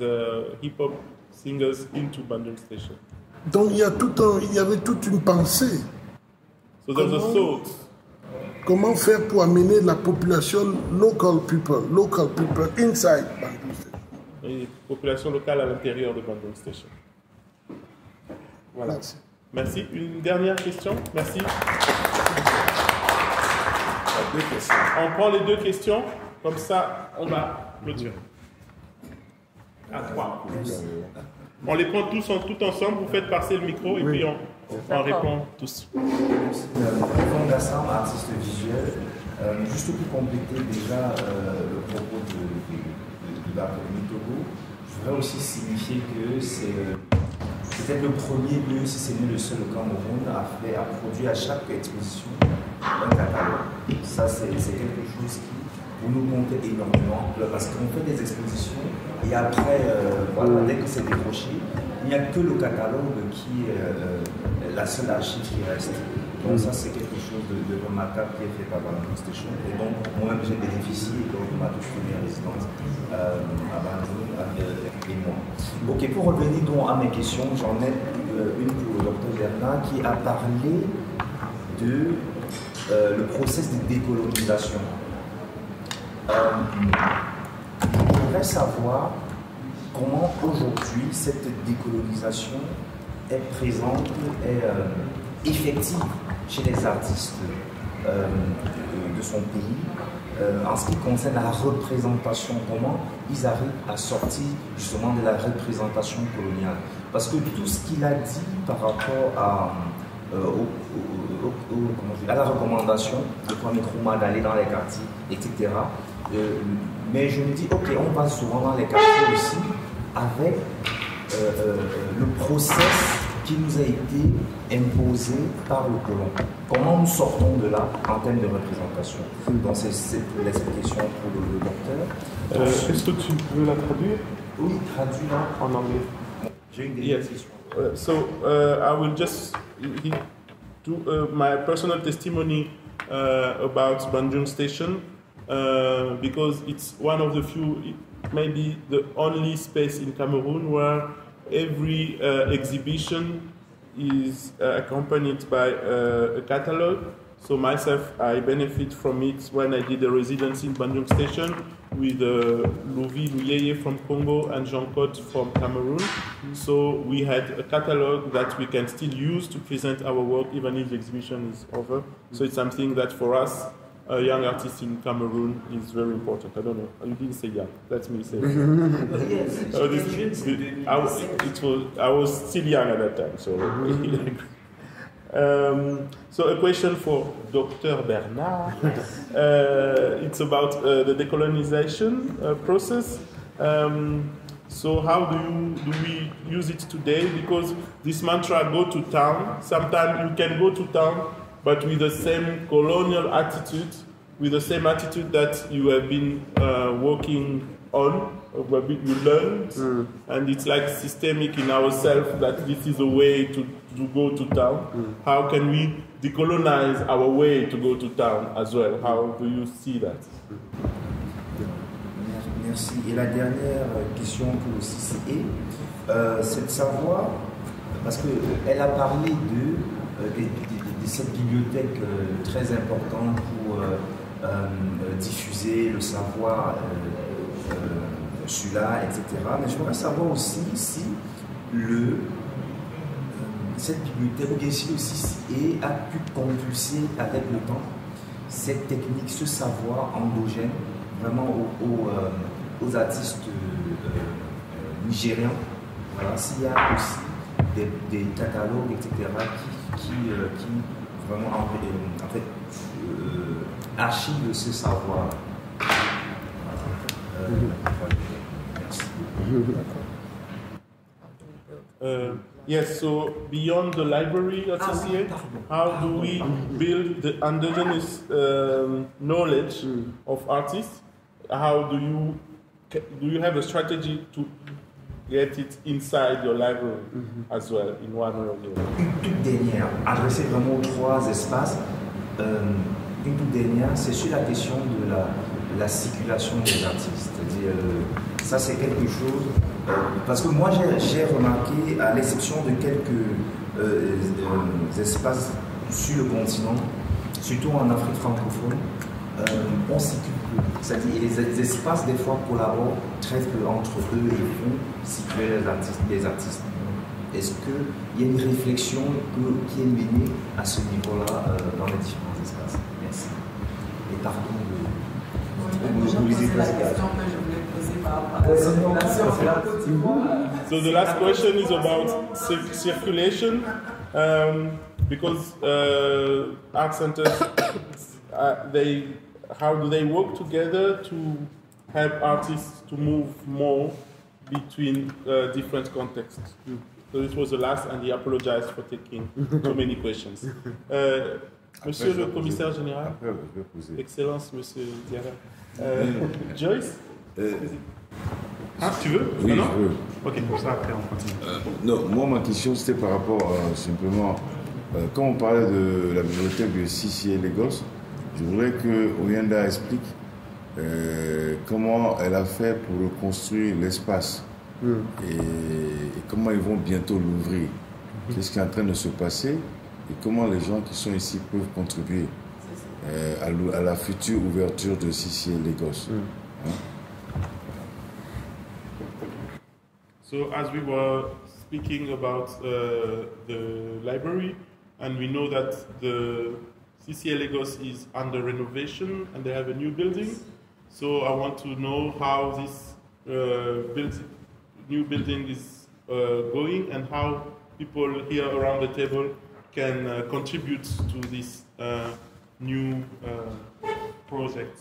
S2: hip-hop singers into Bandjoun Station.
S5: Donc il y avait toute une pensée.
S2: So there's a thought.
S5: Comment faire pour amener la population local people inside Bandjoun Station.
S2: Et population locale à l'intérieur de Bandjoun Station. Voilà. Merci. Une dernière question. Merci. On prend les 2 questions, comme ça on va clôturer. À 3. On les prend tous ensemble, vous faites passer le micro et puis on répond tous.
S7: Yvon NGASSAM, artiste visuel. Juste pour compléter déjà le propos de Barthélémy TOGUO, je voudrais aussi signifier que c'est peut-être le premier lieu, si ce n'est le seul au Cameroun, à produire à chaque exposition un catalogue. Ça, c'est quelque chose qui, pour nous, compte énormément, parce qu'on fait des expositions et après, voilà, dès que c'est décroché, il n'y a que le catalogue qui est la seule archive qui reste. Donc ça, c'est quelque chose de remarquable qui est fait par Bandjoun Station. Et donc, moi-même, j'ai bénéficié lors de ma toute première résidence à Bandjoun et moi. Ok, pour revenir donc à mes questions, j'en ai une pour le docteur Bernard qui a parlé de le processus de décolonisation. Je voudrais savoir comment aujourd'hui cette décolonisation est présente et effective chez les artistes de son pays en ce qui concerne la représentation, comment ils arrivent à sortir justement de la représentation coloniale. Parce que tout ce qu'il a dit par rapport à la recommandation de Kwame Nkrumah d'aller dans les quartiers, etc. Mais je me dis, ok, on va souvent dans les quartiers aussi avec le process qui nous a été imposé par le colon. Comment nous sortons de là en termes de représentation? Donc c'est l'explication pour le docteur.
S2: Est-ce que tu veux la traduire?
S7: Oui, traduire
S2: en anglais.
S7: J'ai une
S2: question. I will just do my personal testimony about Bandjoun Station because it's one of the few, maybe the only space in Cameroon where every exhibition is accompanied by a catalog. So myself, I benefit from it when I did a residency in Bandjoun Station with Liée from Congo and Jean-Claude from Cameroon. So we had a catalog that we can still use to present our work even if the exhibition is over. So it's something that for us, a young artist in Cameroon is very important. I don't know. You didn't say young. That's me saying. I was still young at that time. So, so a question for Dr. Bernard. It's about the decolonization process. So how do we use it today? Because this mantra, go to town, sometimes you can go to town but with the same colonial attitude, with the same attitude that you have been working on, you learned, and it's like systemic in ourselves that this is a way to go to town. How can we decolonize our way to go to town as well? How do you see that?
S7: Merci. Et la dernière question pour le CCA, c'est de savoir, parce qu'elle a parlé de cette bibliothèque très importante pour diffuser le savoir celui-là, etc. Mais je voudrais savoir aussi si cette bibliothèque, ou bien si le CCA a pu compulser avec le temps cette technique, ce savoir endogène, vraiment aux artistes nigériens. Voilà, s'il y a aussi des catalogues, etc., qui vraiment en fait archive ce savoir.
S2: Yes, so beyond the library associate, how do we build the endogenous knowledge of artists? how do you have a strategy to get it inside your library as well, in one way or the other?
S7: Une toute dernière, adressée vraiment aux 3 espaces. Une toute dernière, c'est sur la question de la circulation des artistes. C'est-à-dire, ça c'est quelque chose, parce que moi j'ai remarqué, à l'exception de quelques espaces sur le continent, surtout en Afrique francophone, on circule peu. C'est-à-dire les espaces des fois collaborent très peu entre eux et font circuler les artistes. Est-ce qu'il y a une réflexion qui est menée à ce niveau-là dans les différents espaces? Merci. Et pardon
S2: So the last question is about circulation, because art centers, how do they work together to help artists to move more between different contexts? So this was the last, and he apologized for taking too many questions. Monsieur le commissaire général, Excellence, Monsieur Diarra. Joyce? Tu veux?
S8: Oui,
S2: non?
S8: je veux.
S2: Ok, pour ça, après on continue.
S8: Non, moi ma question c'était par rapport simplement, quand on parlait de la bibliothèque de CCA Lagos, je voudrais que OYINDA explique comment elle a fait pour reconstruire l'espace et comment ils vont bientôt l'ouvrir. Qu'est-ce qui est en train de se passer et comment les gens qui sont ici peuvent contribuer à la future ouverture de CCA Lagos.
S2: So as we were speaking about the library, and we know that the CCA Lagos is under renovation and they have a new building. So I want to know how this new building is going and how people here around the table can contribute to this new project.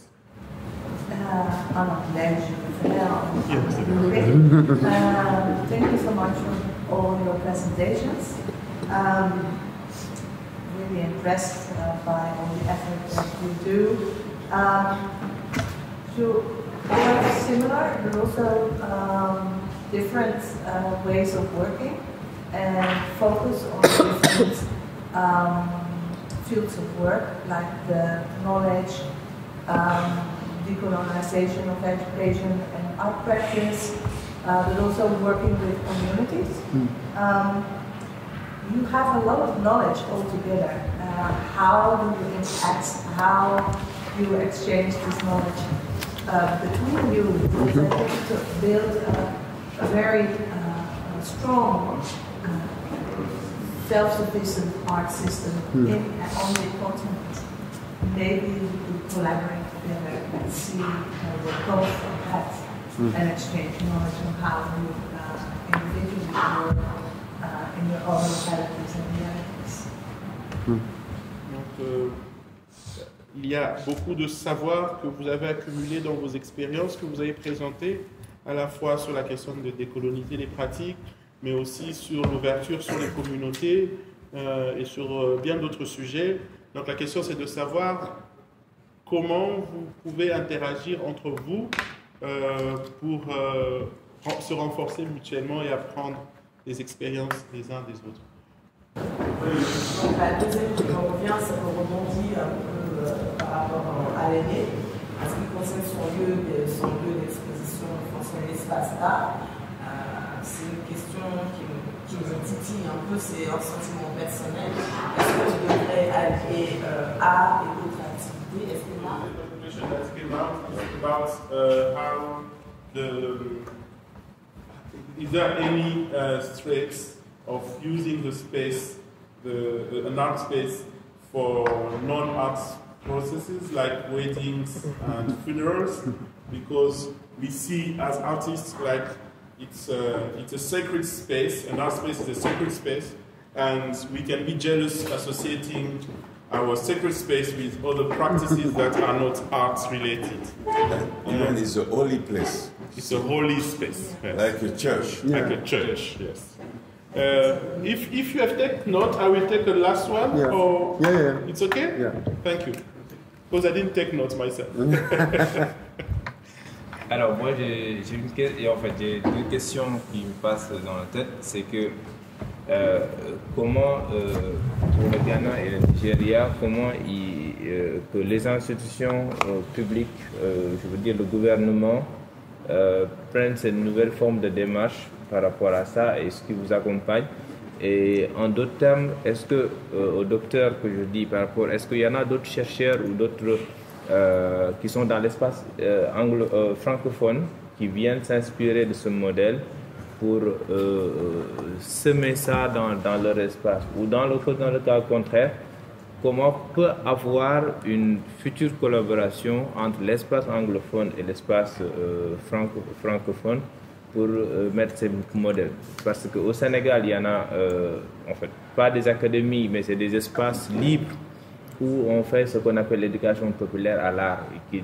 S9: Thank you so much for all your presentations. Really impressed by all the effort that you do. They are similar, but also different ways of working and focus on different fields of work, like the knowledge, decolonization of education and art practice, but also working with communities. You have a lot of knowledge altogether. How do you interact? How do you exchange this knowledge between you to build a very strong, self-sufficient art system on the continent? Maybe you could collaborate together and see what goes from that and exchange knowledge on how you individually work in your own localities and realities.
S2: Donc, il y a beaucoup de savoir que vous avez accumulé dans vos expériences que vous avez présentées, à la fois sur la question de décoloniser les pratiques, mais aussi sur l'ouverture sur les communautés et sur bien d'autres sujets. Donc la question c'est de savoir comment vous pouvez interagir entre vous pour se renforcer mutuellement et apprendre des expériences des uns des autres.
S10: Donc la deuxième qui me revient, ça me rebondit un peu par rapport à l'année, en ce qui concerne son lieu d'exposition, son espace d'art. C'est une question qui me titille un peu, c'est un sentiment personnel. Est-ce que je devrais allier art et d'autres activités? Est-ce que là...
S2: Is there any threats of using the space, an art space, for non-art processes like weddings and funerals? Because we see as artists like it's a sacred space, an art space is a sacred space, and we can be jealous associating our sacred space with other practices that are not arts related.
S8: Even it's a holy place.
S2: It's a holy space. Yes.
S8: Like a church.
S2: Like a church, yes. If you have taken note, I will take the last one.
S3: Yeah.
S2: Or
S3: Yeah.
S2: It's okay?
S3: Yeah.
S2: Thank you. Because I didn't take notes myself.
S11: Alors moi j'ai deux questions qui me passent dans la tête. C'est que comment pour le Ghana et le Nigeria, que les institutions publiques, je veux dire le gouvernement, prennent cette nouvelle forme de démarche par rapport à ça et ce qui vous accompagne. Et en d'autres termes, est-ce que, au docteur que je dis par rapport, est-ce qu'il y en a d'autres chercheurs ou d'autres qui sont dans l'espace francophone qui viennent s'inspirer de ce modèle pour semer ça dans leur espace? Ou dans le cas contraire, comment peut avoir une future collaboration entre l'espace anglophone et l'espace francophone pour mettre ces modèles? Parce qu'au Sénégal, il y en a, en fait, pas des académies, mais c'est des espaces libres où on fait ce qu'on appelle l'éducation populaire à l'art, qui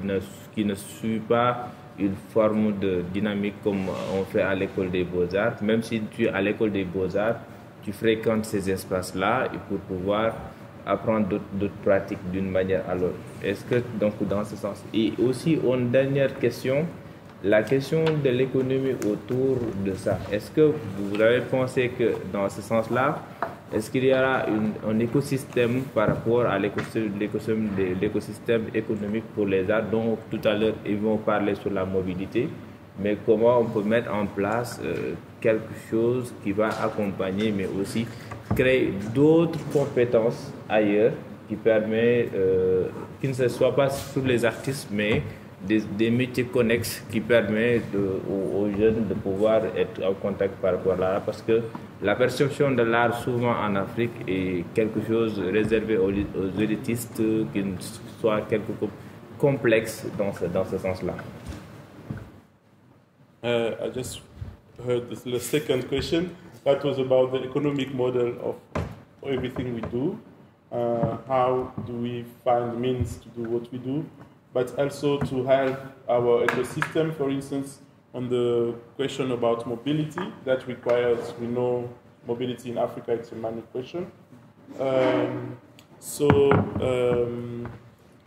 S11: ne suit pas une forme de dynamique comme on fait à l'école des beaux-arts. Même si tu es à l'école des beaux-arts, tu fréquentes ces espaces-là et pour pouvoir apprendre d'autres pratiques d'une manière à l'autre. Est-ce que, donc, dans ce sens? Et aussi, une dernière question, la question de l'économie autour de ça. Est-ce que vous avez pensé que, dans ce sens-là, est-ce qu'il y aura un écosystème par rapport à l'écosystème économique pour les arts, dont tout à l'heure Yvon parlait sur la mobilité, mais comment on peut mettre en place quelque chose qui va accompagner, mais aussi créer d'autres compétences ailleurs qui permet, qui ne soit pas sur les artistes, mais des métiers connexes qui permettent aux jeunes de pouvoir être en contact par rapport à l'art, parce que la perception de l'art souvent en Afrique est quelque chose réservé aux élitistes, qui soit quelque chose complexe dans ce sens-là.
S2: I just heard the second question. That was about the economic model of everything we do. How do we find means to do what we do? But also to help our ecosystem, for instance, on the question about mobility. That requires, we know, mobility in Africa, it's a money question.
S8: And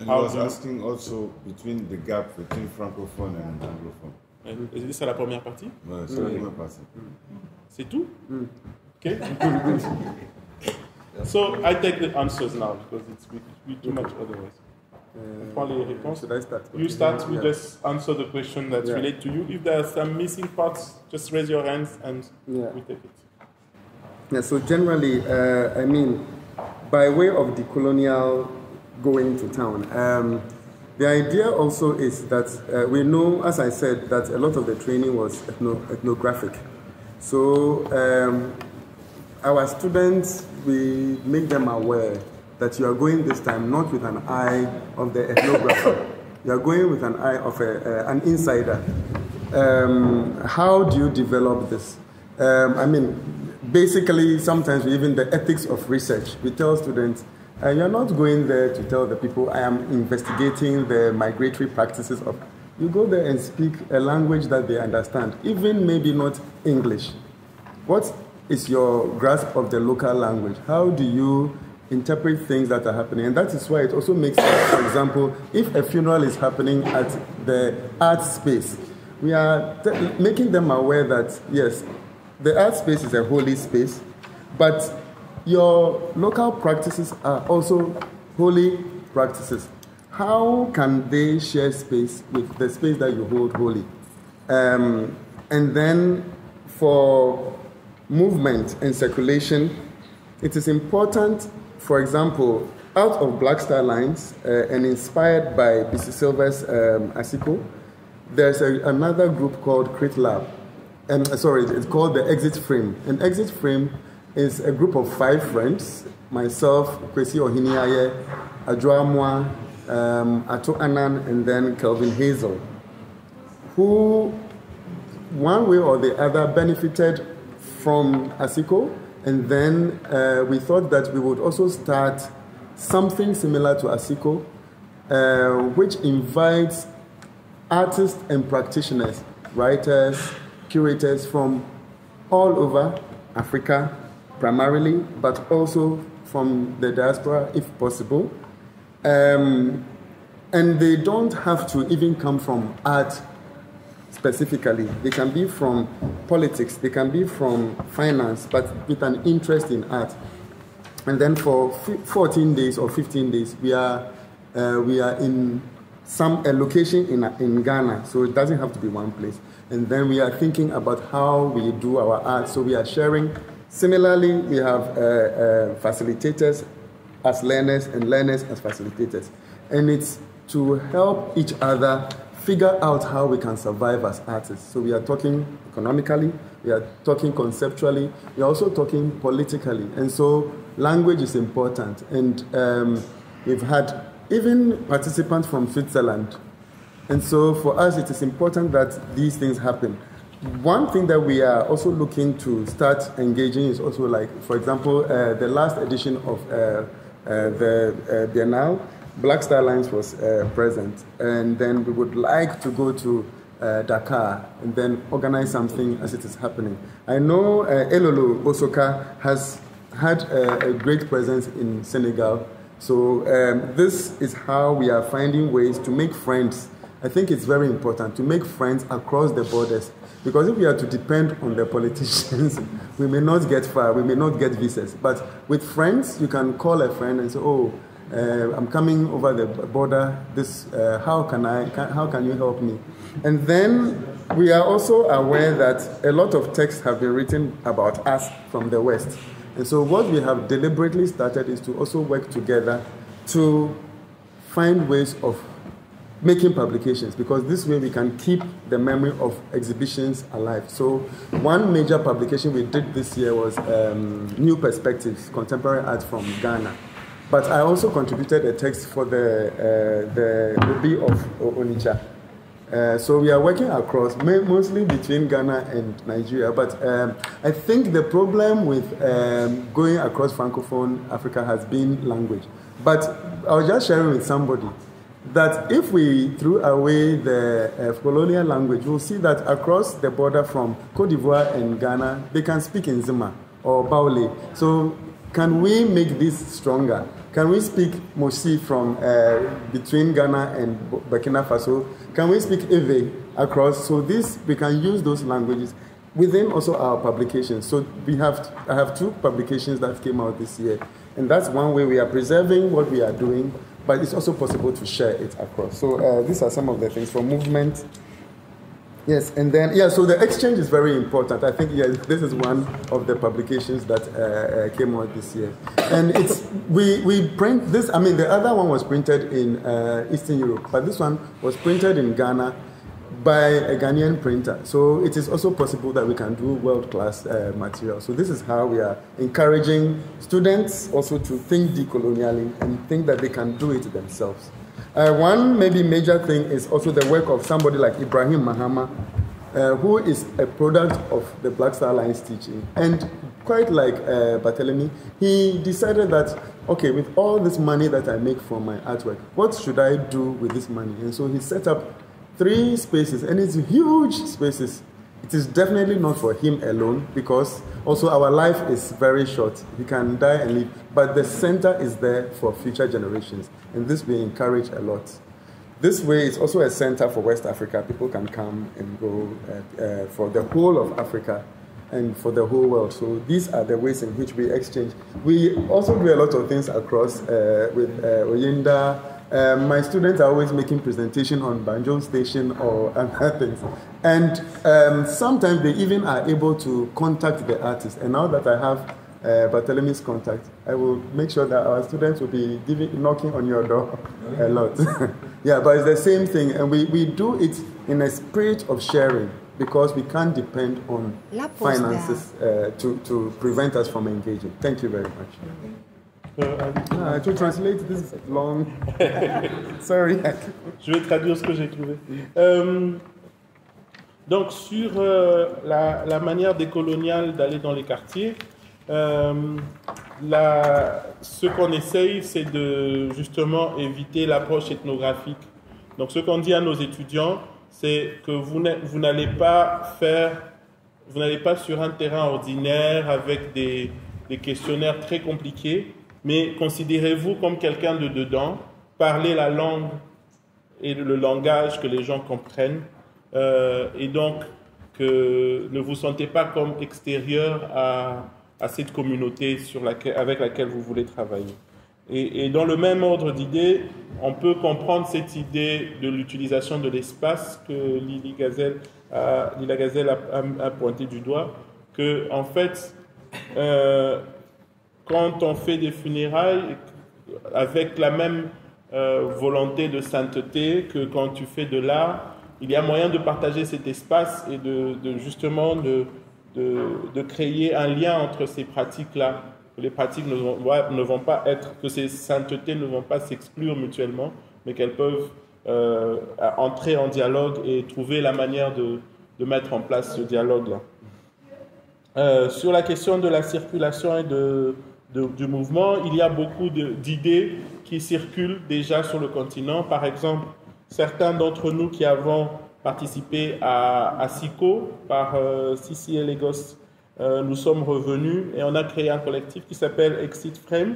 S8: I was asking also between the gap between francophone and anglophone.
S2: Et c'est la première partie?
S8: Ouais, c'est la première partie.
S2: C'est tout? Okay. So I take the answers now because it's too much otherwise.
S3: Should I start?
S2: You start, we just answer the question that's related to you. If there are some missing parts, just raise your hands and we take it.
S3: Yeah, so generally, I mean, by way of the colonial going to town, the idea also is that we know, as I said, that a lot of the training was ethnographic. So our students, we make them aware that you are going this time not with an eye of the ethnographer. You are going with an eye of an insider. How do you develop this? I mean, basically, sometimes even the ethics of research. We tell students, you're not going there to tell the people, I am investigating the migratory practices of... You go there and speak a language that they understand, even maybe not English. What is your grasp of the local language? How do you interpret things that are happening? And that is why it also makes sense. For example, if a funeral is happening at the art space, we are making them aware that, yes, the art space is a holy space, but your local practices are also holy practices. How can they share space with the space that you hold holy? And then for movement and circulation, it is important. For example, out of Black Star Lines and inspired by B.C. Silver's Asiko, there's another group called Crit Lab. It's called the Exit Frame. And Exit Frame is a group of 5 friends, myself, Kwesi Ohiniaye, Adjoamwa, Ato Anan, and then Kelvin Hazel, who one way or the other benefited from Asiko. And then we thought that we would also start something similar to Asiko, which invites artists and practitioners, writers, curators from all over Africa, primarily, but also from the diaspora, if possible. And they don't have to even come from art specifically. They can be from politics, they can be from finance, but with an interest in art. And then for 14 days or 15 days, we are in a location in Ghana, so it doesn't have to be one place. And then we are thinking about how we do our art, so we are sharing. Similarly, we have facilitators as learners and learners as facilitators. And it's to help each other figure out how we can survive as artists. So we are talking economically, we are talking conceptually, we are also talking politically. And so language is important. And we've had even participants from Switzerland. And so for us, it is important that these things happen. One thing that we are also looking to start engaging is also like, for example, the last edition of the Biennale, Black Star Lines was present. And then we would like to go to Dakar and then organize something as it is happening. I know Elolo Osoka has had a great presence in Senegal. So this is how we are finding ways to make friends. I think it's very important to make friends across the borders, because if we are to depend on the politicians, we may not get far, we may not get visas. But with friends, you can call a friend and say, oh, I'm coming over the border, how can you help me? And then we are also aware that a lot of texts have been written about us from the West. And so what we have deliberately started is to also work together to find ways of making publications, because this way we can keep the memory of exhibitions alive. So one major publication we did this year was New Perspectives, Contemporary Art from Ghana. But I also contributed a text for the Obi of Onitsha. So we are working across, mostly between Ghana and Nigeria. But I think the problem with going across Francophone Africa has been language. But I was just sharing with somebody that if we threw away the colonial language, we'll see that across the border from Cote d'Ivoire and Ghana, they can speak in Zima or Baule. So can we make this stronger? Can we speak Moshi from between Ghana and Burkina Faso? Can we speak Ewe across? So we can use those languages within also our publications. So I have 2 publications that came out this year. And that's one way we are preserving what we are doing, but it's also possible to share it across. So these are some of the things for movement. Yes, and then, so the exchange is very important. I think, this is one of the publications that came out this year. And we print this, the other one was printed in Eastern Europe, but this one was printed in Ghana by a Ghanaian printer. So it is also possible that we can do world-class material. So this is how we are encouraging students also to think decolonially and think that they can do it themselves. One maybe major thing is also the work of somebody like Ibrahim Mahama, who is a product of the Black Star Lines teaching. And quite like Barthélémy, he decided that, okay, with all this money that I make from my artwork, what should I do with this money? And so he set up 3 spaces, and it's huge spaces. It is definitely not for him alone, because also our life is very short. He can die and leave, but the center is there for future generations, and this we encourage a lot. This way, it's also a center for West Africa. People can come and go for the whole of Africa and for the whole world. So these are the ways in which we exchange. We also do a lot of things across with OYINDA. My students are always making presentation on Bandjoun station or other things. And sometimes they even are able to contact the artist. And now that I have Barthélémy's contact, I will make sure that our students will be knocking on your door a lot. But it's the same thing. And we do it in a spirit of sharing, because we can't depend on finances to prevent us from engaging. Thank you very much. To translate this long. Sorry.
S2: Je vais traduire ce que j'ai trouvé. Donc sur la manière décoloniale d'aller dans les quartiers, ce qu'on essaye, c'est de justement éviter l'approche ethnographique. Donc ce qu'on dit à nos étudiants, c'est que vous n'allez pas sur un terrain ordinaire avec des questionnaires très compliqués, mais considérez-vous comme quelqu'un de dedans, parlez la langue et le langage que les gens comprennent, et donc que ne vous sentez pas comme extérieur à cette communauté avec laquelle vous voulez travailler. Et dans le même ordre d'idées, on peut comprendre cette idée de l'utilisation de l'espace que Lily Gazelle a pointé du doigt, que en fait, quand on fait des funérailles, avec la même volonté de sainteté que quand tu fais de l'art, il y a moyen de partager cet espace et justement de créer un lien entre ces pratiques-là. Que les pratiques ne vont pas être, que ces saintetés ne vont pas s'exclure mutuellement, mais qu'elles peuvent entrer en dialogue et trouver la manière de mettre en place ce dialogue-là. Sur la question de la circulation et du mouvement, il y a beaucoup d'idées qui circulent déjà sur le continent. Par exemple, certains d'entre nous qui avons participé à SICO par CCA Lagos, nous sommes revenus et on a créé un collectif qui s'appelle Exit Frame.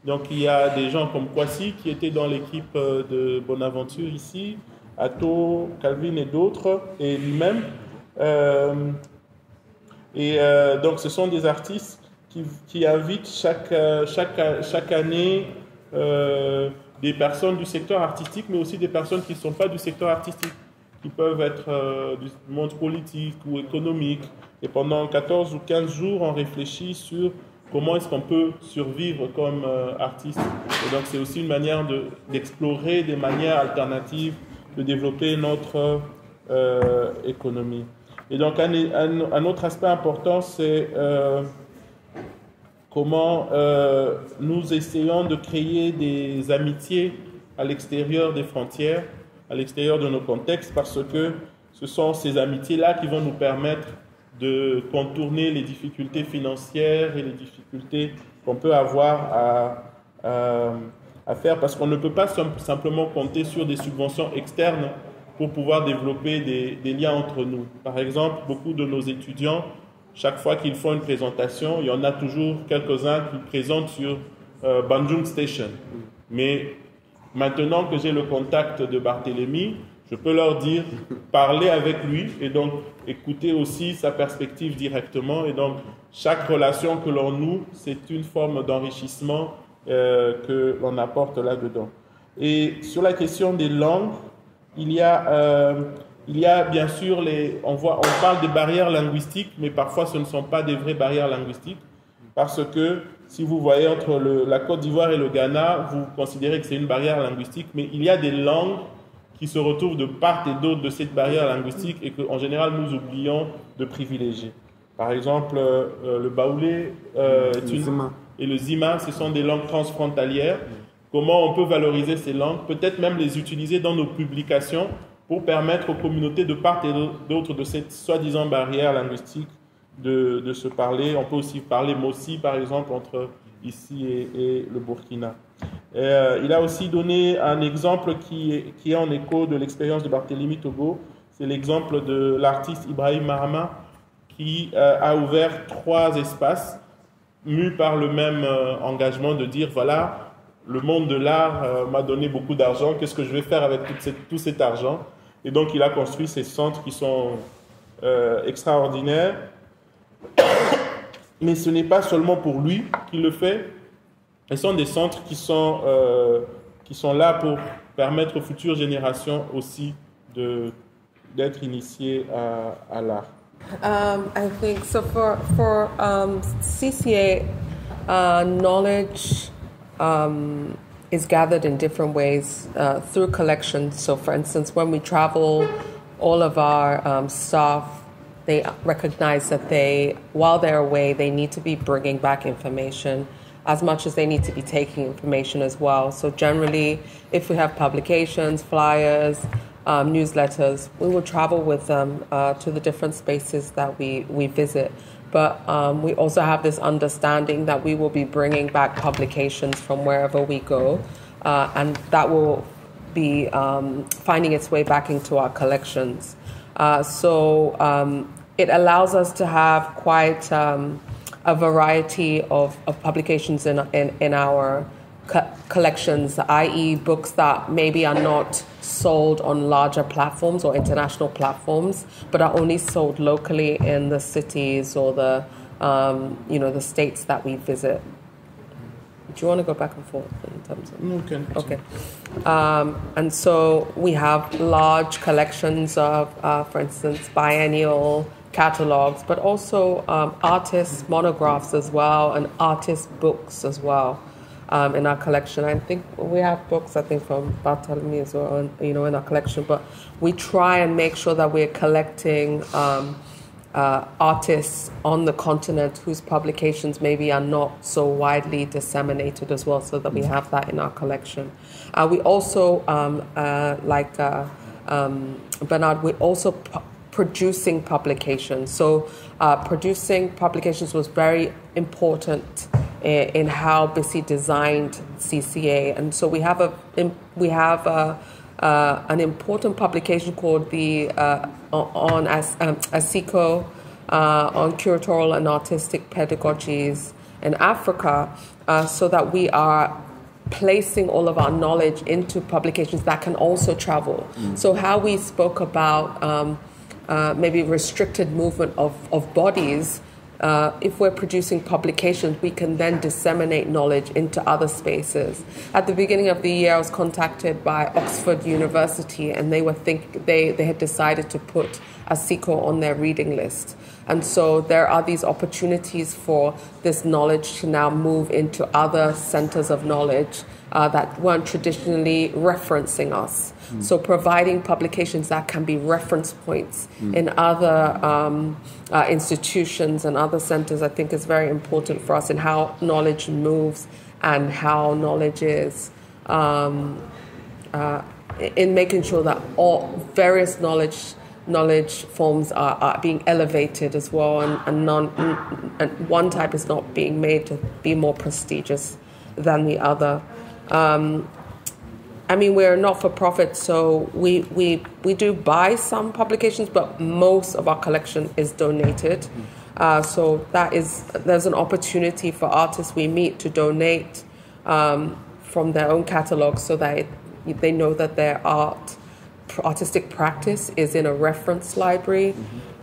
S2: Donc il y a des gens comme Kwasi qui étaient dans l'équipe de Bonaventure ici, Atto, Calvin et d'autres, et lui-même. Donc ce sont des artistes qui invitent chaque année des personnes du secteur artistique, mais aussi des personnes qui ne sont pas du secteur artistique, qui peuvent être du monde politique ou économique. Et pendant 14 ou 15 jours, on réfléchit sur comment est-ce qu'on peut survivre comme artiste. Et donc c'est aussi une manière d'explorer des manières alternatives de développer notre économie. Et donc un autre aspect important, c'est comment nous essayons de créer des amitiés à l'extérieur des frontières, à l'extérieur de nos contextes, parce que ce sont ces amitiés-là qui vont nous permettre de contourner les difficultés financières et les difficultés qu'on peut avoir à faire, parce qu'on ne peut pas simplement compter sur des subventions externes pour pouvoir développer des liens entre nous. Par exemple, beaucoup de nos étudiants, chaque fois qu'ils font une présentation, il y en a toujours quelques-uns qui présentent sur Bandjoun Station. Mais maintenant que j'ai le contact de Barthélémy, je peux leur dire, parler avec lui et donc écouter aussi sa perspective directement. Et donc, chaque relation que l'on noue, c'est une forme d'enrichissement que l'on apporte là-dedans. Et sur la question des langues, il y a bien sûr, on parle de barrières linguistiques, mais parfois ce ne sont pas des vraies barrières linguistiques, parce que si vous voyez entre la Côte d'Ivoire et le Ghana, vous considérez que c'est une barrière linguistique, mais il y a des langues qui se retrouvent de part et d'autre de cette barrière linguistique et qu'en général nous oublions de privilégier. Par exemple, le baoulé et le zima, ce sont des langues transfrontalières. Comment on peut valoriser ces langues, peut-être même les utiliser dans nos publications pour permettre aux communautés de part et d'autre de cette soi-disant barrière linguistique de se parler. On peut aussi parler Mossi, par exemple, entre ici et le Burkina. Il a aussi donné un exemple qui est en écho de l'expérience de Barthélémy TOGUO. C'est l'exemple de l'artiste Ibrahim Mahama qui a ouvert 3 espaces mus par le même engagement de dire voilà, le monde de l'art m'a donné beaucoup d'argent, qu'est-ce que je vais faire avec tout cet argent? Et donc il a construit ces centres qui sont extraordinaires. Mais ce n'est pas seulement pour lui qu'il le fait. Ce sont des centres qui sont là pour permettre aux futures générations aussi d'être initiées à l'art.
S4: I think so for CCA, knowledge is gathered in different ways through collections. So for instance, when we travel, all of our staff, they recognize that while they're away, they need to be bringing back information as much as they need to be taking information as well. So generally, if we have publications, flyers, newsletters, we will travel with them to the different spaces that we visit. But we also have this understanding that we will be bringing back publications from wherever we go, and that will be finding its way back into our collections. So it allows us to have quite a variety of publications in our collections, i.e. books that maybe are not sold on larger platforms or international platforms, but are only sold locally in the cities or the, the states that we visit. Do you want to go back and forth in terms of?
S2: No, can.
S4: Okay. And so we have large collections of, for instance, biennial catalogs, but also artist monographs as well, and artist books as well in our collection. I think we have books, from Barthélémy as well, in our collection. But we try and make sure that we're collecting artists on the continent whose publications maybe are not so widely disseminated as well, so that we have that in our collection. We also, Bernard, we're also producing publications. So producing publications was very important in how BISI designed CCA. And so we have an important publication called the on ASICO on curatorial and artistic pedagogies in Africa, so that we are placing all of our knowledge into publications that can also travel. So how we spoke about maybe restricted movement of bodies, if we're producing publications, we can then disseminate knowledge into other spaces. At the beginning of the year, I was contacted by Oxford University, and they had decided to put ASICO on their reading list. And so there are these opportunities for this knowledge to now move into other centers of knowledge that weren't traditionally referencing us. So providing publications that can be reference points in other institutions and other centers, I think, is very important for us in how knowledge moves and how knowledge is in making sure that all various knowledge forms are being elevated as well, and one type is not being made to be more prestigious than the other. We're not-for-profit, so we do buy some publications, but most of our collection is donated. So there's an opportunity for artists we meet to donate from their own catalogs, so that they know that their artistic practice is in a reference library.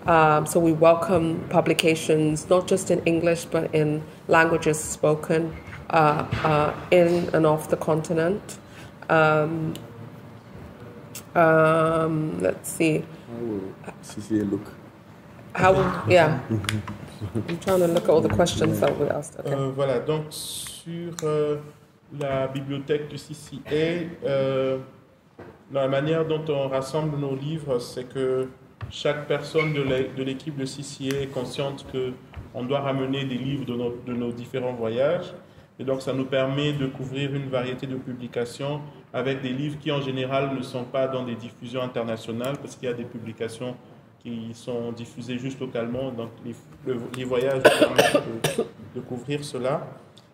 S4: So we welcome publications, not just in English, but in languages spoken in and off the continent. Let's see.
S3: How will CCA look?
S4: Yeah. I'm trying to look at all the questions that we asked. Okay.
S2: Voilà, donc sur la bibliothèque du CCA, la manière dont on rassemble nos livres, c'est que chaque personne de l'équipe de CCA est consciente qu'on doit ramener des livres de nos différents voyages. Et donc, ça nous permet de couvrir une variété de publications avec des livres qui, en général, ne sont pas dans des diffusions internationales, parce qu'il y a des publications qui sont diffusées juste localement. Donc, les voyages nous permettent de couvrir cela.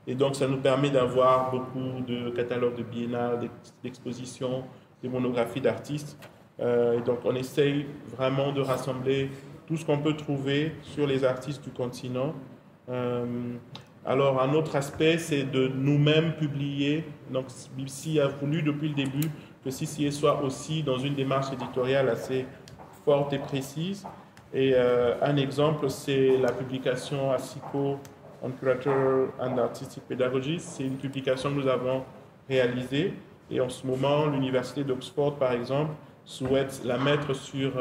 S2: Et donc, ça nous permet d'avoir beaucoup de catalogues de biennales, d'expositions, des monographies d'artistes. Et donc, on essaye vraiment de rassembler tout ce qu'on peut trouver sur les artistes du continent. Alors, un autre aspect, c'est de nous-mêmes publier. Donc, BISI a voulu depuis le début que CCA soit aussi dans une démarche éditoriale assez forte et précise. Et un exemple, c'est la publication ASICO on Curatorial and Artistic Pedagogy. C'est une publication que nous avons réalisée. Et en ce moment, l'Université d'Oxford, par exemple, souhaite la mettre sur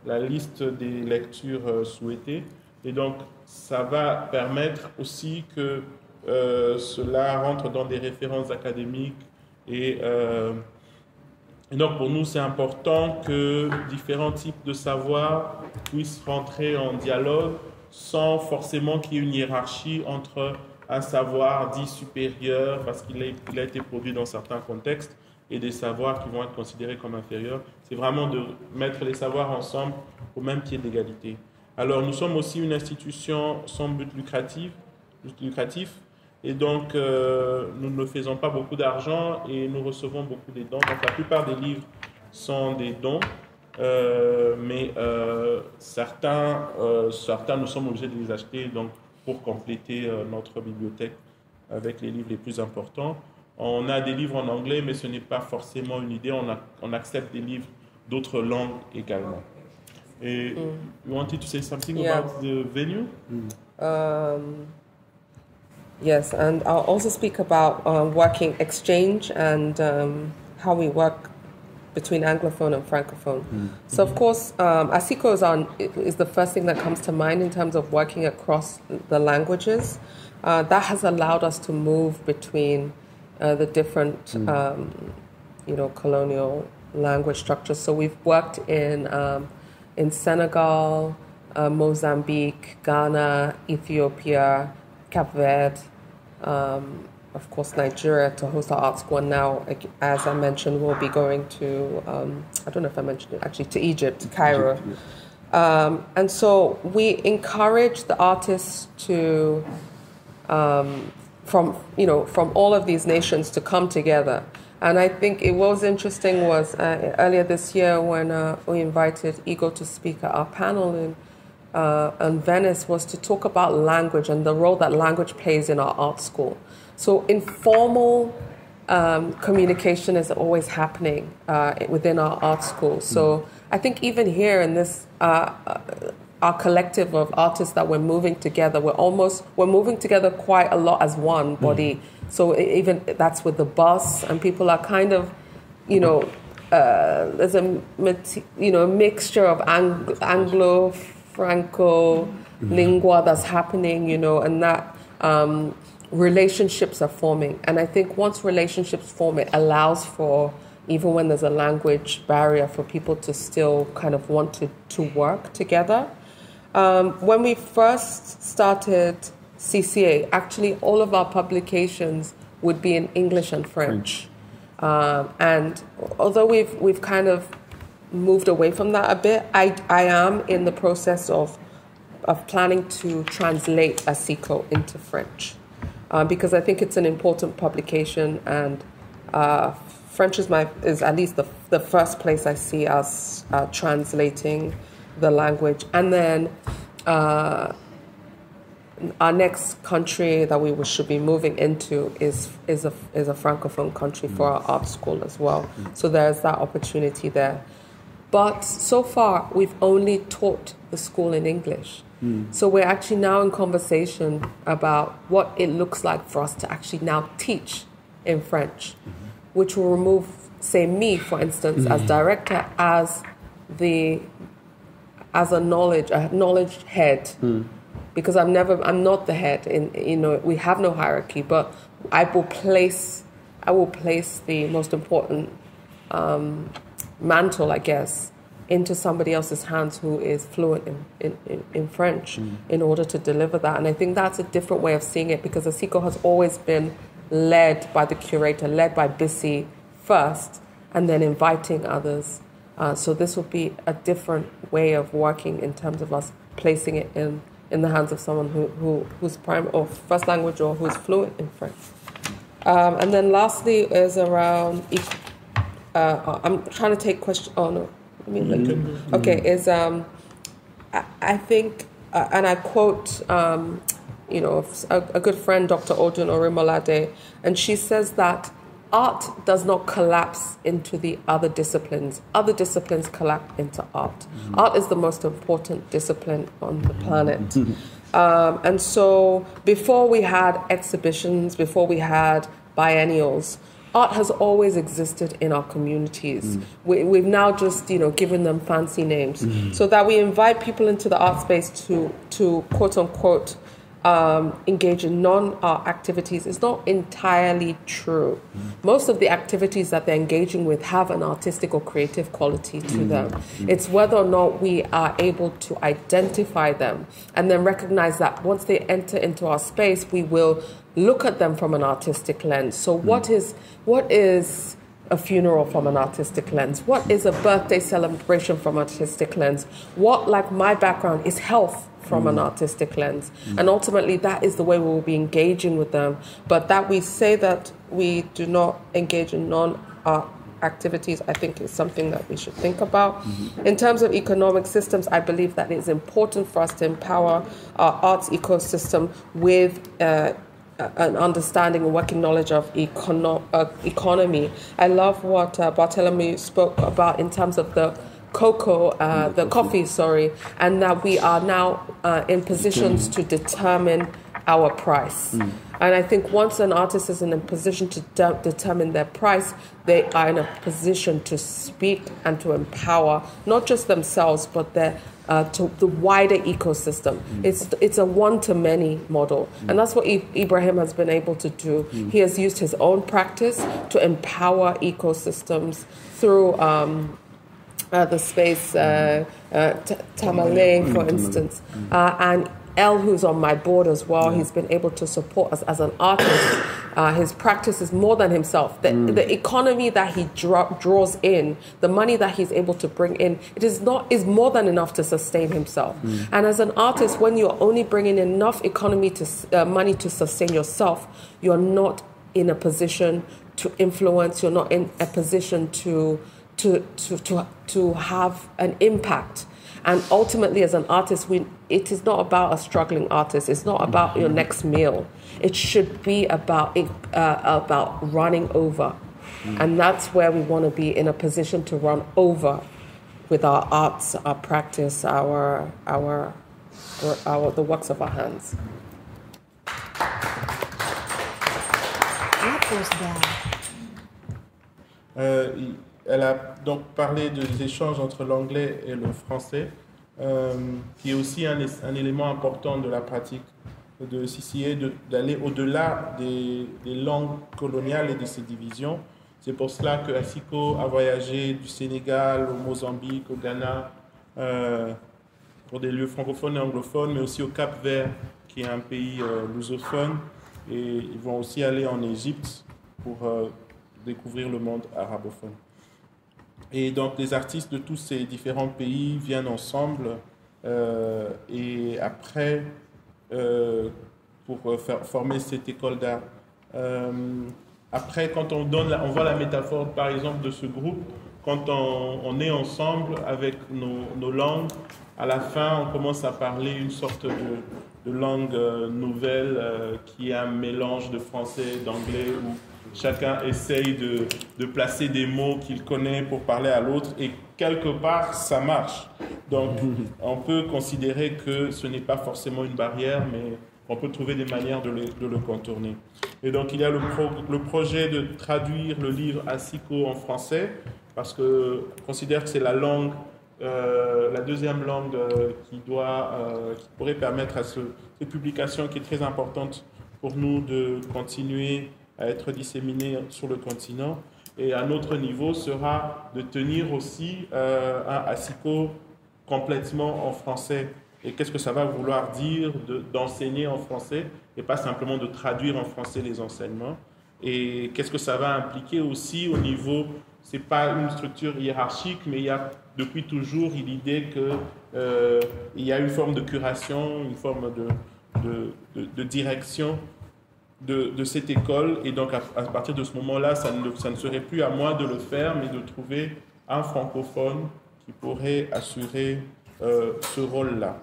S2: la liste des lectures souhaitées. Et donc, ça va permettre aussi que cela rentre dans des références académiques. Et donc, pour nous, c'est important que différents types de savoirs puissent rentrer en dialogue sans forcément qu'il y ait une hiérarchie entre un savoir dit supérieur parce qu'il a été produit dans certains contextes et des savoirs qui vont être considérés comme inférieurs. C'est vraiment de mettre les savoirs ensemble au même pied d'égalité. Alors, nous sommes aussi une institution sans but lucratif et donc nous ne faisons pas beaucoup d'argent et nous recevons beaucoup de dons. Donc, la plupart des livres sont des dons, mais certains, nous sommes obligés de les acheter donc, pour compléter notre bibliothèque avec les livres les plus importants. On a des livres en anglais, mais ce n'est pas forcément une idée. On accepte des livres d'autres langues également. Et you wanted to say something about the venue?
S4: Yes, and I'll also speak about working exchange and how we work between Anglophone and Francophone. So of course, ASICO is the first thing that comes to mind in terms of working across the languages. That has allowed us to move between the different, colonial language structures. So we've worked in Senegal, Mozambique, Ghana, Ethiopia, Cape Verde, of course Nigeria to host our art school. And now, as I mentioned, we'll be going to, I don't know if I mentioned it, actually to Egypt, Cairo. And so we encourage the artists to, from all of these nations to come together. And I think it was interesting was earlier this year when we invited Igor to speak at our panel in Venice was to talk about language and the role that language plays in our art school. So informal communication is always happening within our art school. So I think even here in this, our collective of artists that we're moving together, we're moving together quite a lot as one body. So even that's with the bus, and people are kind of, there's a mixture of Anglo, Franco, lingua that's happening, and that relationships are forming. And I think once relationships form, it allows for, even when there's a language barrier, for people to still kind of want to work together. When we first started CCA, actually all of our publications would be in English and French. And although we've kind of moved away from that a bit, I am in the process of planning to translate ASICO into French, because I think it's an important publication, and French is at least the first place I see us translating the language. And then our next country that we should be moving into is a Francophone country for our art school as well. So there's that opportunity there. But so far, we've only taught the school in English. So we're actually now in conversation about what it looks like for us to actually now teach in French, which will remove, say, me, for instance, as director, as a knowledge head, because I'm not the head. We have no hierarchy, but I will place the most important mantle, I guess, into somebody else's hands who is fluent in French in order to deliver that. And I think that's a different way of seeing it, because ASICO has always been led by the curator, led by Bissy first, and then inviting others. So this will be a different way of working in terms of us placing it in the hands of someone who's prime or first language or who's fluent in French. And then lastly is around, I'm trying to take question, oh no, okay, is I think, and I quote, a good friend, Dr. Odun Orimolade, and she says that art does not collapse into the other disciplines. Other disciplines collapse into art. Art is the most important discipline on the planet. And so before we had exhibitions, before we had biennials, art has always existed in our communities. We've now just, given them fancy names, so that we invite people into the art space to quote unquote engage in non-art activities is not entirely true. Most of the activities that they're engaging with have an artistic or creative quality to them. It's whether or not we are able to identify them and then recognize that once they enter into our space, we will look at them from an artistic lens. So what is a funeral from an artistic lens? What is a birthday celebration from an artistic lens? What, like my background, is health from an artistic lens? And ultimately, that is the way we will be engaging with them. But that we say that we do not engage in non-art activities, I think is something that we should think about. In terms of economic systems, I believe that it is important for us to empower our arts ecosystem with an understanding and working knowledge of economy. I love what Barthélémy spoke about in terms of the coffee, and that we are now in positions to determine our price. And I think once an artist is in a position to determine their price, they are in a position to speak and to empower not just themselves, but to the wider ecosystem. It's a one-to-many model. And that's what Ibrahim has been able to do. He has used his own practice to empower ecosystems through the space, Tamale, for instance, and El, who's on my board as well, he's been able to support us as an artist. His practice is more than himself. The economy that he draws in, the money that he's able to bring in, is more than enough to sustain himself. And as an artist, when you're only bringing enough money to sustain yourself, you're not in a position to influence. You're not in a position to have an impact. And ultimately, as an artist, it is not about a struggling artist. It's not about your next meal. It should be about running over. And that's where we want to be, in a position to run over with our arts, our practice, the works of our hands.
S2: Elle a donc parlé des échanges entre l'anglais et le français, qui est aussi un élément important de la pratique de CCA, d'aller au-delà des langues coloniales et de ces divisions. C'est pour cela que Asiko a voyagé du Sénégal au Mozambique, au Ghana, pour des lieux francophones et anglophones, mais aussi au Cap-Vert, qui est un pays lusophone. Et ils vont aussi aller en Égypte pour découvrir le monde arabophone. Et donc les artistes de tous ces différents pays viennent ensemble et après pour former cette école d'art. Après, quand on voit la métaphore par exemple de ce groupe, quand on est ensemble avec nos langues, à la fin on commence à parler une sorte de langue nouvelle qui est un mélange de français et d'anglais, où chacun essaye de placer des mots qu'il connaît pour parler à l'autre, et quelque part ça marche. Donc on peut considérer que ce n'est pas forcément une barrière, mais on peut trouver des manières de le contourner. Et donc il y a le projet de traduire le livre Asiko en français, parce que je considère que c'est la langue, la deuxième langue qui pourrait permettre à cette publication qui est très importante pour nous de continuer à être disséminée sur le continent. Et un autre niveau sera de tenir aussi un Asiko complètement en français. Et qu'est-ce que ça va vouloir dire d'enseigner en français et pas simplement de traduire en français les enseignements? Et qu'est-ce que ça va impliquer aussi au niveau, c'est pas une structure hiérarchique, mais il y a depuis toujours l'idée qu'il y a une forme de curation, une forme de direction de cette école. Et donc à partir de ce moment-là, ça ne serait plus à moi de le faire, mais de trouver un francophone qui pourrait assurer ce rôle-là.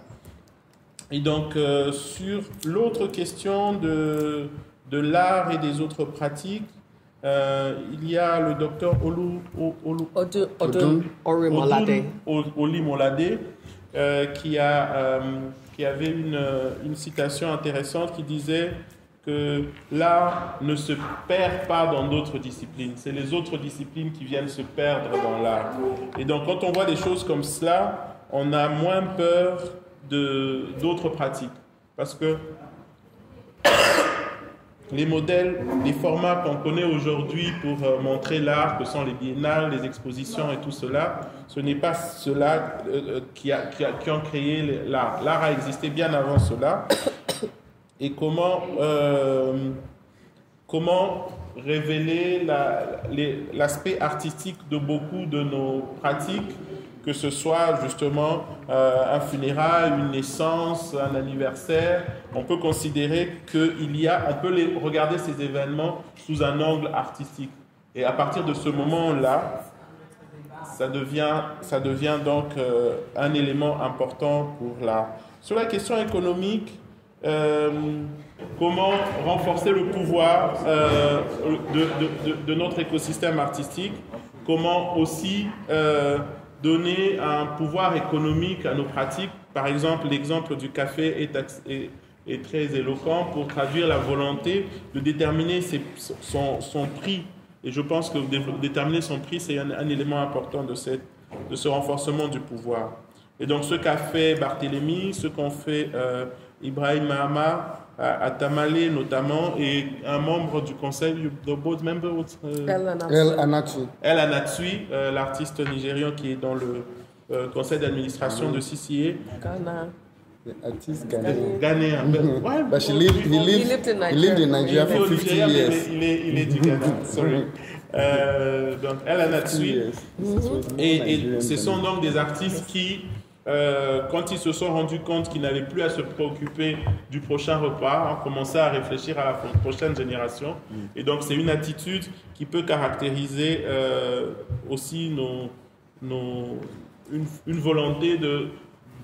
S2: Et donc, sur l'autre question de l'art et des autres pratiques, il y a le docteur Odun Olimolade qui avait une citation intéressante qui disait que l'art ne se perd pas dans d'autres disciplines. C'est les autres disciplines qui viennent se perdre dans l'art. Et donc, quand on voit des choses comme cela, on a moins peur d'autres pratiques. Parce que les modèles, les formats qu'on connaît aujourd'hui pour montrer l'art, que sont les biennales, les expositions et tout cela, ce n'est pas cela qui ont créé l'art. L'art a existé bien avant cela. Et comment révéler l'aspect artistique de beaucoup de nos pratiques, que ce soit justement un funérail, une naissance, un anniversaire. On peut considérer on peut regarder ces événements sous un angle artistique. Et à partir de ce moment-là, ça devient donc un élément important pour l'art. Sur la question économique, comment renforcer le pouvoir de notre écosystème artistique, comment aussi donner un pouvoir économique à nos pratiques. Par exemple, l'exemple du café est très éloquent pour traduire la volonté de déterminer son prix. Et je pense que déterminer son prix, c'est un élément important de ce renforcement du pouvoir. Et donc, ce qu'a fait Barthélémy, ce qu'ont fait Ibrahim Mahama à Tamale notamment, et un membre du conseil, the board member, El Anatsui, l'artiste nigérian qui est dans le conseil d'administration de CCA.
S3: Artiste
S2: Ghanéen.
S3: But he lived in Nigeria for 50 years.
S2: Il est du Ghana, sorry. Donc, El Anatsui. Et ce sont donc des artistes qui, quand ils se sont rendus compte qu'ils n'avaient plus à se préoccuper du prochain repas, ont commencé à réfléchir à la prochaine génération. Et donc, c'est une attitude qui peut caractériser aussi une volonté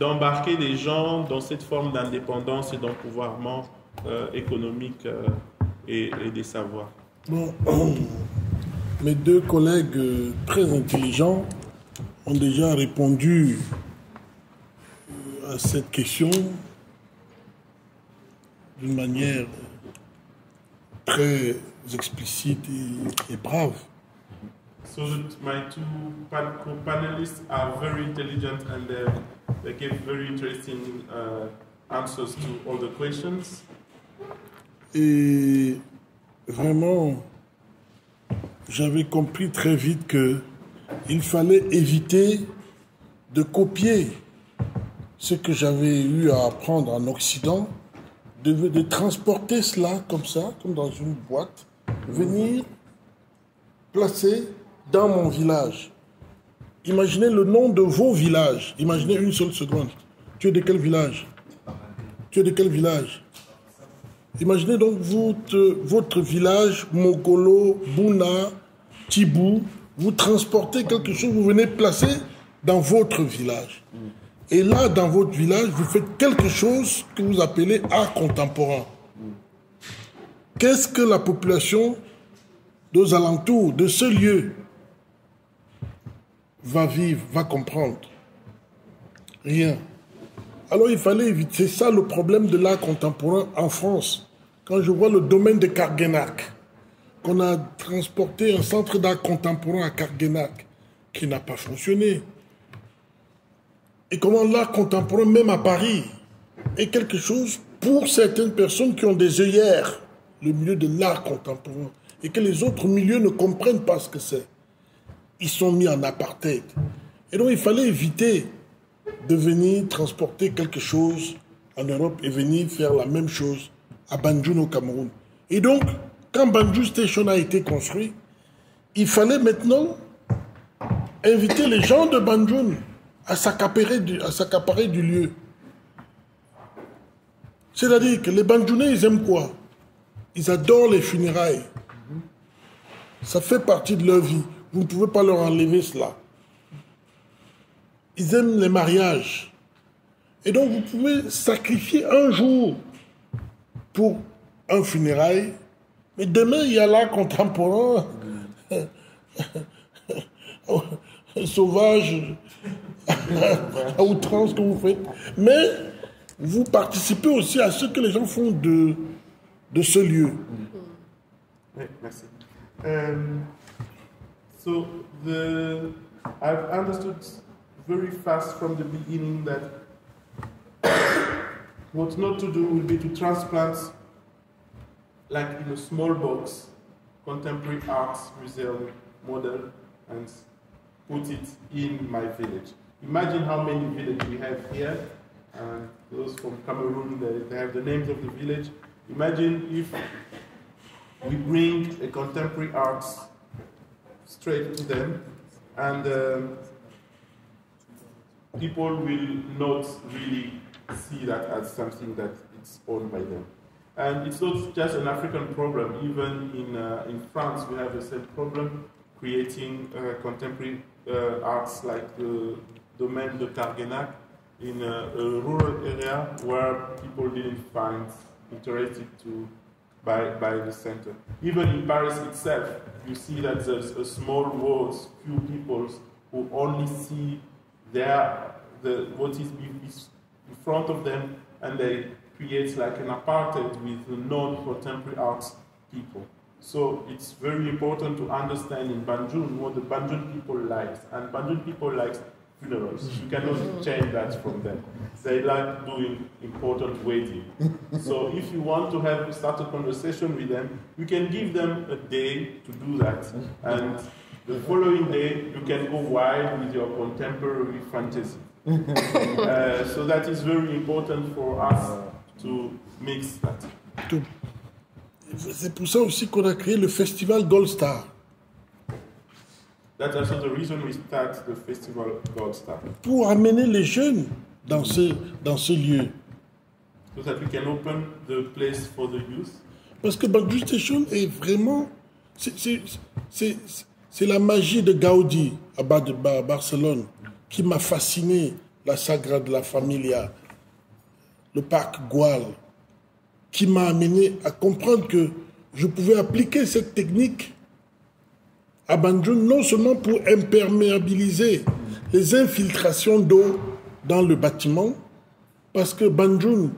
S2: d'embarquer les gens dans cette forme d'indépendance et d'empouvoirment économique et des savoirs.
S5: Bon, mes deux collègues très intelligents ont déjà répondu à cette question d'une manière très explicite et brave.
S2: So my two panelists are very intelligent and they gave very interesting answers to all the questions.
S5: Et vraiment, j'avais compris très vite qu'il fallait éviter de copier ce que j'avais eu à apprendre en Occident, de transporter cela comme ça, comme dans une boîte, venir placer dans mon village. Imaginez le nom de vos villages. Imaginez une seule seconde. Tu es de quel village? Tu es de quel village? Imaginez donc votre village, Mogolo, Bouna, Tibou. Vous transportez quelque chose, vous venez placer dans votre village. Et là, dans votre village, vous faites quelque chose que vous appelez art contemporain. Qu'est-ce que la population aux alentours de ce lieu va vivre, va comprendre? Rien. Alors il fallait éviter. C'est ça le problème de l'art contemporain en France. Quand je vois le domaine de Carguenac, qu'on a transporté un centre d'art contemporain à Carguenac, qui n'a pas fonctionné. Et comment l'art contemporain, même à Paris, est quelque chose pour certaines personnes qui ont des œillères, le milieu de l'art contemporain, et que les autres milieux ne comprennent pas ce que c'est. Ils sont mis en apartheid. Et donc il fallait éviter de venir transporter quelque chose en Europe et venir faire la même chose à Bandjoun au Cameroun. Et donc, quand Bandjoun Station a été construit, il fallait maintenant inviter les gens de Bandjoun à s'accaparer du lieu. C'est-à-dire que les Bandjounais, ils aiment quoi? Ils adorent les funérailles. Ça fait partie de leur vie. Vous ne pouvez pas leur enlever cela. Ils aiment les mariages. Et donc, vous pouvez sacrifier un jour pour un funérail, mais demain, il y a l'art contemporain, sauvage, à outrance que vous faites. Mais vous participez aussi à ce que les gens font de ce lieu.
S2: Oui, merci. So I've understood very fast from the beginning that what not to do will be to transplant, like in a small box, contemporary arts museum model and put it in my village. Imagine how many villages we have here. Those from Cameroon, they have the names of the village. Imagine if we bring a contemporary arts straight to them, and people will not really see that as something that it's owned by them. And it's not just an African problem. Even in France, we have the same problem, creating contemporary arts like the domaine de Carguenac. in a rural area where people didn't find interested to buy the center. Even in Paris itself, you see that there's a small walls, few people who only see what is in front of them, and they create like an apartheid with the non-contemporary arts people. So it's very important to understand in Bandjoun what the Bandjoun people like, and Bandjoun people like funerals. You cannot change that from them. They like doing important wedding. So if you want to start a conversation with them, you can give them a day to do that, and the following day you can go wild with your contemporary fantasy. So that is very important for us to mix that.
S5: C'est pour ça aussi qu'on a créé le festival Gold Star.
S2: That's also the reason we start the festival Gold Star.
S5: Pour amener les jeunes dans ce lieu.
S2: So that we can open the place for the youth.
S5: Parce que Bandjoun Station est vraiment... C'est la magie de Gaudi à Barcelone qui m'a fasciné, la Sagrada Familia, le parc Güell, qui m'a amené à comprendre que je pouvais appliquer cette technique à Bandjoun, non seulement pour imperméabiliser les infiltrations d'eau dans le bâtiment, parce que Bandjoun,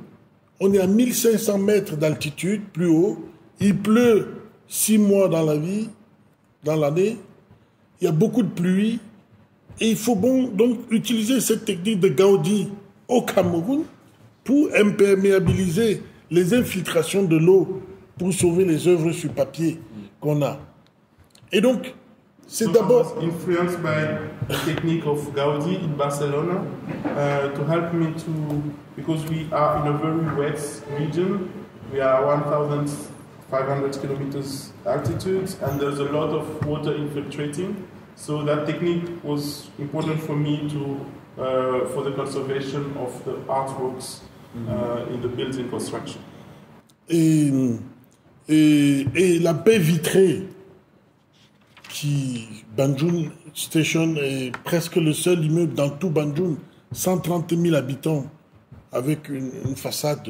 S5: on est à 1500 mètres d'altitude, plus haut, il pleut 6 mois dans l'année, il y a beaucoup de pluie, et il faut donc utiliser cette technique de Gaudi au Cameroun pour imperméabiliser les infiltrations de l'eau pour sauver les œuvres sur papier qu'on a. Et donc, c'est d'abord...
S2: influenced by the technique of Gaudi in Barcelona to help me because we are in a very wet region. We are 1,500 kilometers altitude, and there's a lot of water infiltrating. So that technique was important for me for the conservation of the artworks in the building construction.
S5: Et la baie vitrée, Bandjoun Station est presque le seul immeuble dans tout Bandjoun, 130 000 habitants, avec une façade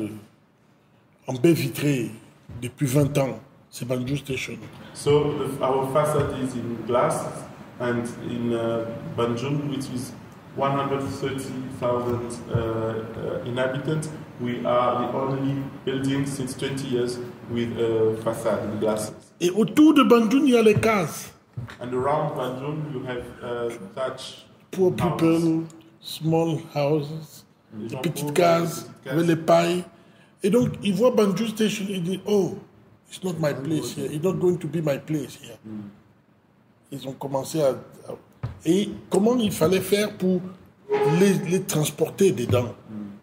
S5: en baie vitrée depuis 20 ans. C'est Bandjoun Station.
S2: So our facade is in glass, and in Bandjoun, which is 130,000 inhabitants, we are the only building since 20 years with a facade in glasses.
S5: Et autour de Bandjoun, il y a les cases.
S2: And around Bandjoun, you have thatch
S5: poor people, small houses, des petites cases avec les pailles. Et donc, ils voient Bandjoun Station, ils disent, oh, it's not my place here, it's not going to be my place here. Ils ont commencé à... Et comment il fallait faire pour les transporter dedans?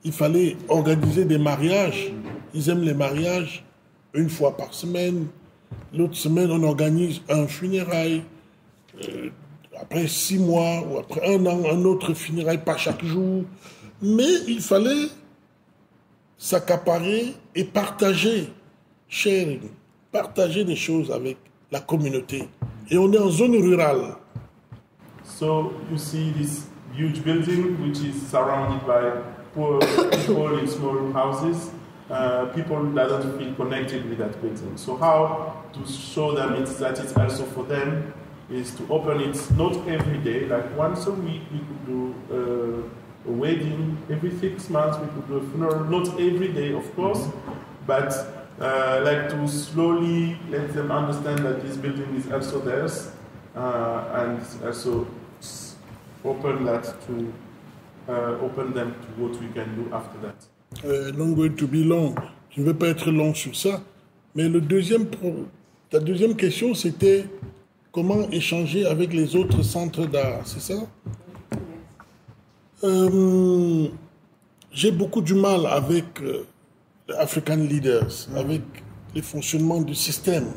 S5: Il fallait organiser des mariages. Ils aiment les mariages 1 fois par semaine. L'autre semaine, on organise un funérail. Après 6 mois ou après 1 an, un autre funérail, pas chaque jour. Mais il fallait s'accaparer et partager, sharing, partager des choses avec la communauté. Et on est en zone rurale.
S2: So you see this huge building which is surrounded by poor people in small houses. People that don't feel connected with that building. So how to show them that it's also for them is to open it not every day, like once a week we could do a wedding, every 6 months we could do a funeral, not every day of course, but like to slowly let them understand that this building is also theirs, and also open them to what we can do after that.
S5: Not going to be long. Je ne vais pas être long sur ça. Mais ta deuxième question, c'était comment échanger avec les autres centres d'art, c'est ça? J'ai beaucoup du mal avec les African leaders, avec le fonctionnement du système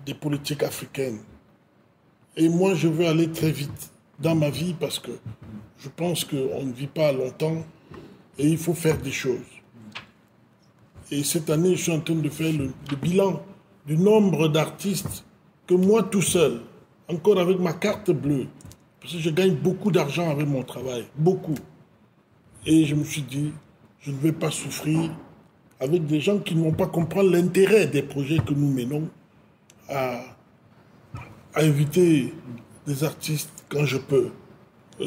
S5: des politiques africaines. Et moi, je veux aller très vite dans ma vie parce que je pense qu'on ne vit pas longtemps. Et il faut faire des choses. Et cette année, je suis en train de faire le bilan du nombre d'artistes que moi tout seul, encore avec ma carte bleue, parce que je gagne beaucoup d'argent avec mon travail, beaucoup. Et je me suis dit, je ne vais pas souffrir avec des gens qui ne vont pas comprendre l'intérêt des projets que nous menons à inviter des artistes quand je peux.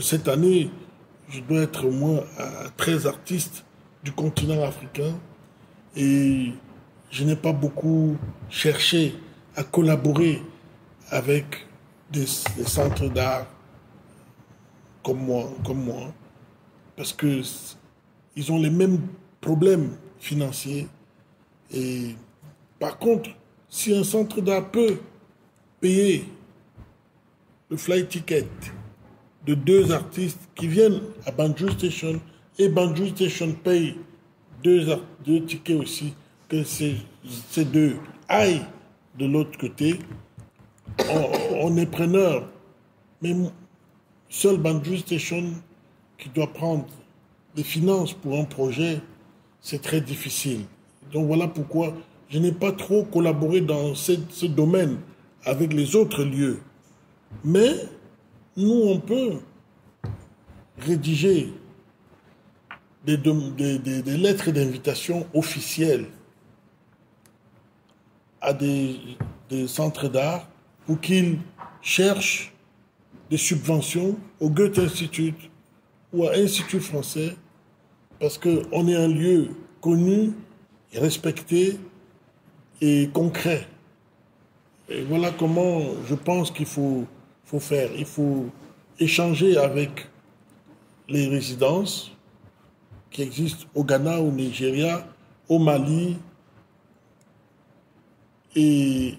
S5: Cette année, je dois être au moins à 13 artistes du continent africain et je n'ai pas beaucoup cherché à collaborer avec des centres d'art comme moi, parce que ils ont les mêmes problèmes financiers. Et par contre, si un centre d'art peut payer le flight ticket de 2 artistes qui viennent à Bandjoun Station et Bandjoun Station paye 2 tickets aussi, que ces 2 aillent de l'autre côté, on est preneur. Mais seul Bandjoun Station qui doit prendre des finances pour un projet, c'est très difficile. Donc voilà pourquoi je n'ai pas trop collaboré dans ce domaine avec les autres lieux. Mais nous, on peut rédiger des lettres d'invitation officielles à des centres d'art pour qu'ils cherchent des subventions au Goethe Institut ou à l'Institut français, parce qu'on est un lieu connu, respecté et concret. Et voilà comment je pense qu'il faut faire. Il faut échanger avec les résidences qui existent au Ghana, au Nigeria, au Mali, et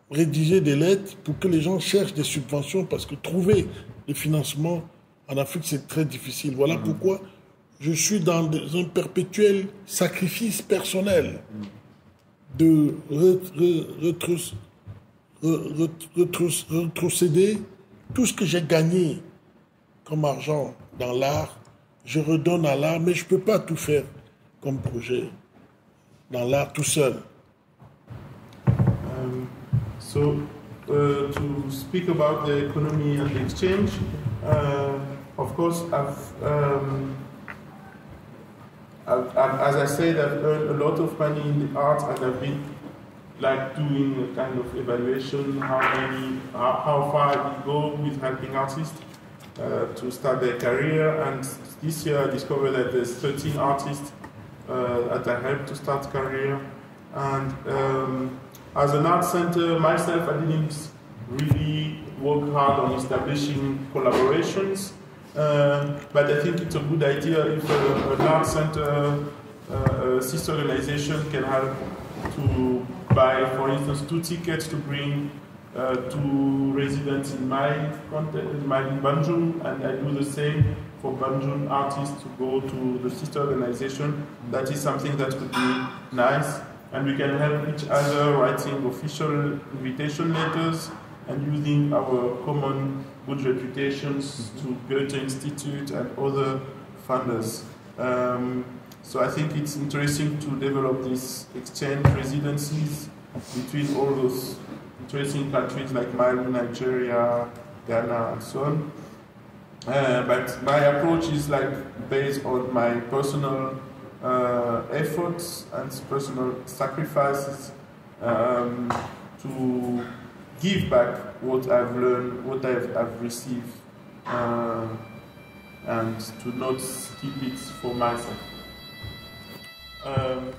S5: rédiger des lettres pour que les gens cherchent des subventions, parce que trouver des financements en Afrique, c'est très difficile. Voilà pourquoi je suis dans un perpétuel sacrifice personnel de retrocéder tout ce que j'ai gagné comme argent dans l'art. Je redonne à l'art, mais je ne peux pas tout faire comme projet dans l'art tout seul.
S2: So, to speak about the economy and the exchange, of course, as I said, I've earned a lot of money in the arts, and I've been like doing a kind of evaluation how far I can go with helping artists to start their career. And this year I discovered that there's 13 artists that I helped to start career. And as an art center myself, I didn't really work hard on establishing collaborations, but I think it's a good idea if an art center, a sister organization can help to buy, for instance, 2 tickets to bring 2 residents in my Bandjoun, and I do the same for Bandjoun artists to go to the sister organization. That is something that would be nice. And we can help each other writing official invitation letters and using our common good reputations to Goethe Institute and other funders. So I think it's interesting to develop these exchange residencies between all those interesting countries like Mali, Nigeria, Ghana, and so on. But my approach is like based on my personal efforts and personal sacrifices to give back what I've learned, what I've received, and to not keep it for myself.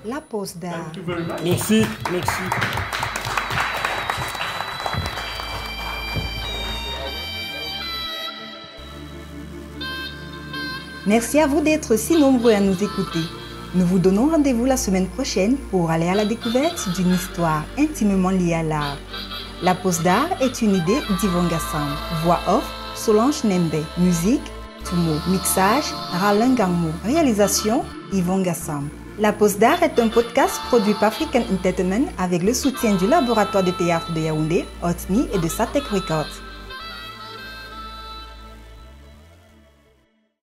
S1: La pause d'art.
S2: Thank you very much.
S5: Merci, merci.
S1: Merci à vous d'être si nombreux à nous écouter. Nous vous donnons rendez-vous la semaine prochaine pour aller à la découverte d'une histoire intimement liée à l'art. La pause d'art est une idée d'Yvon GASSAM. Voix off, Solange Nembe. Musique, Tumo. Mixage, Ralin Gangmo. Réalisation, Yvon GASSAM. La pause d'art est un podcast produit par FREEK’1 Entertainment avec le soutien du laboratoire de théâtre de Yaoundé, OTHNI et de Satek Records.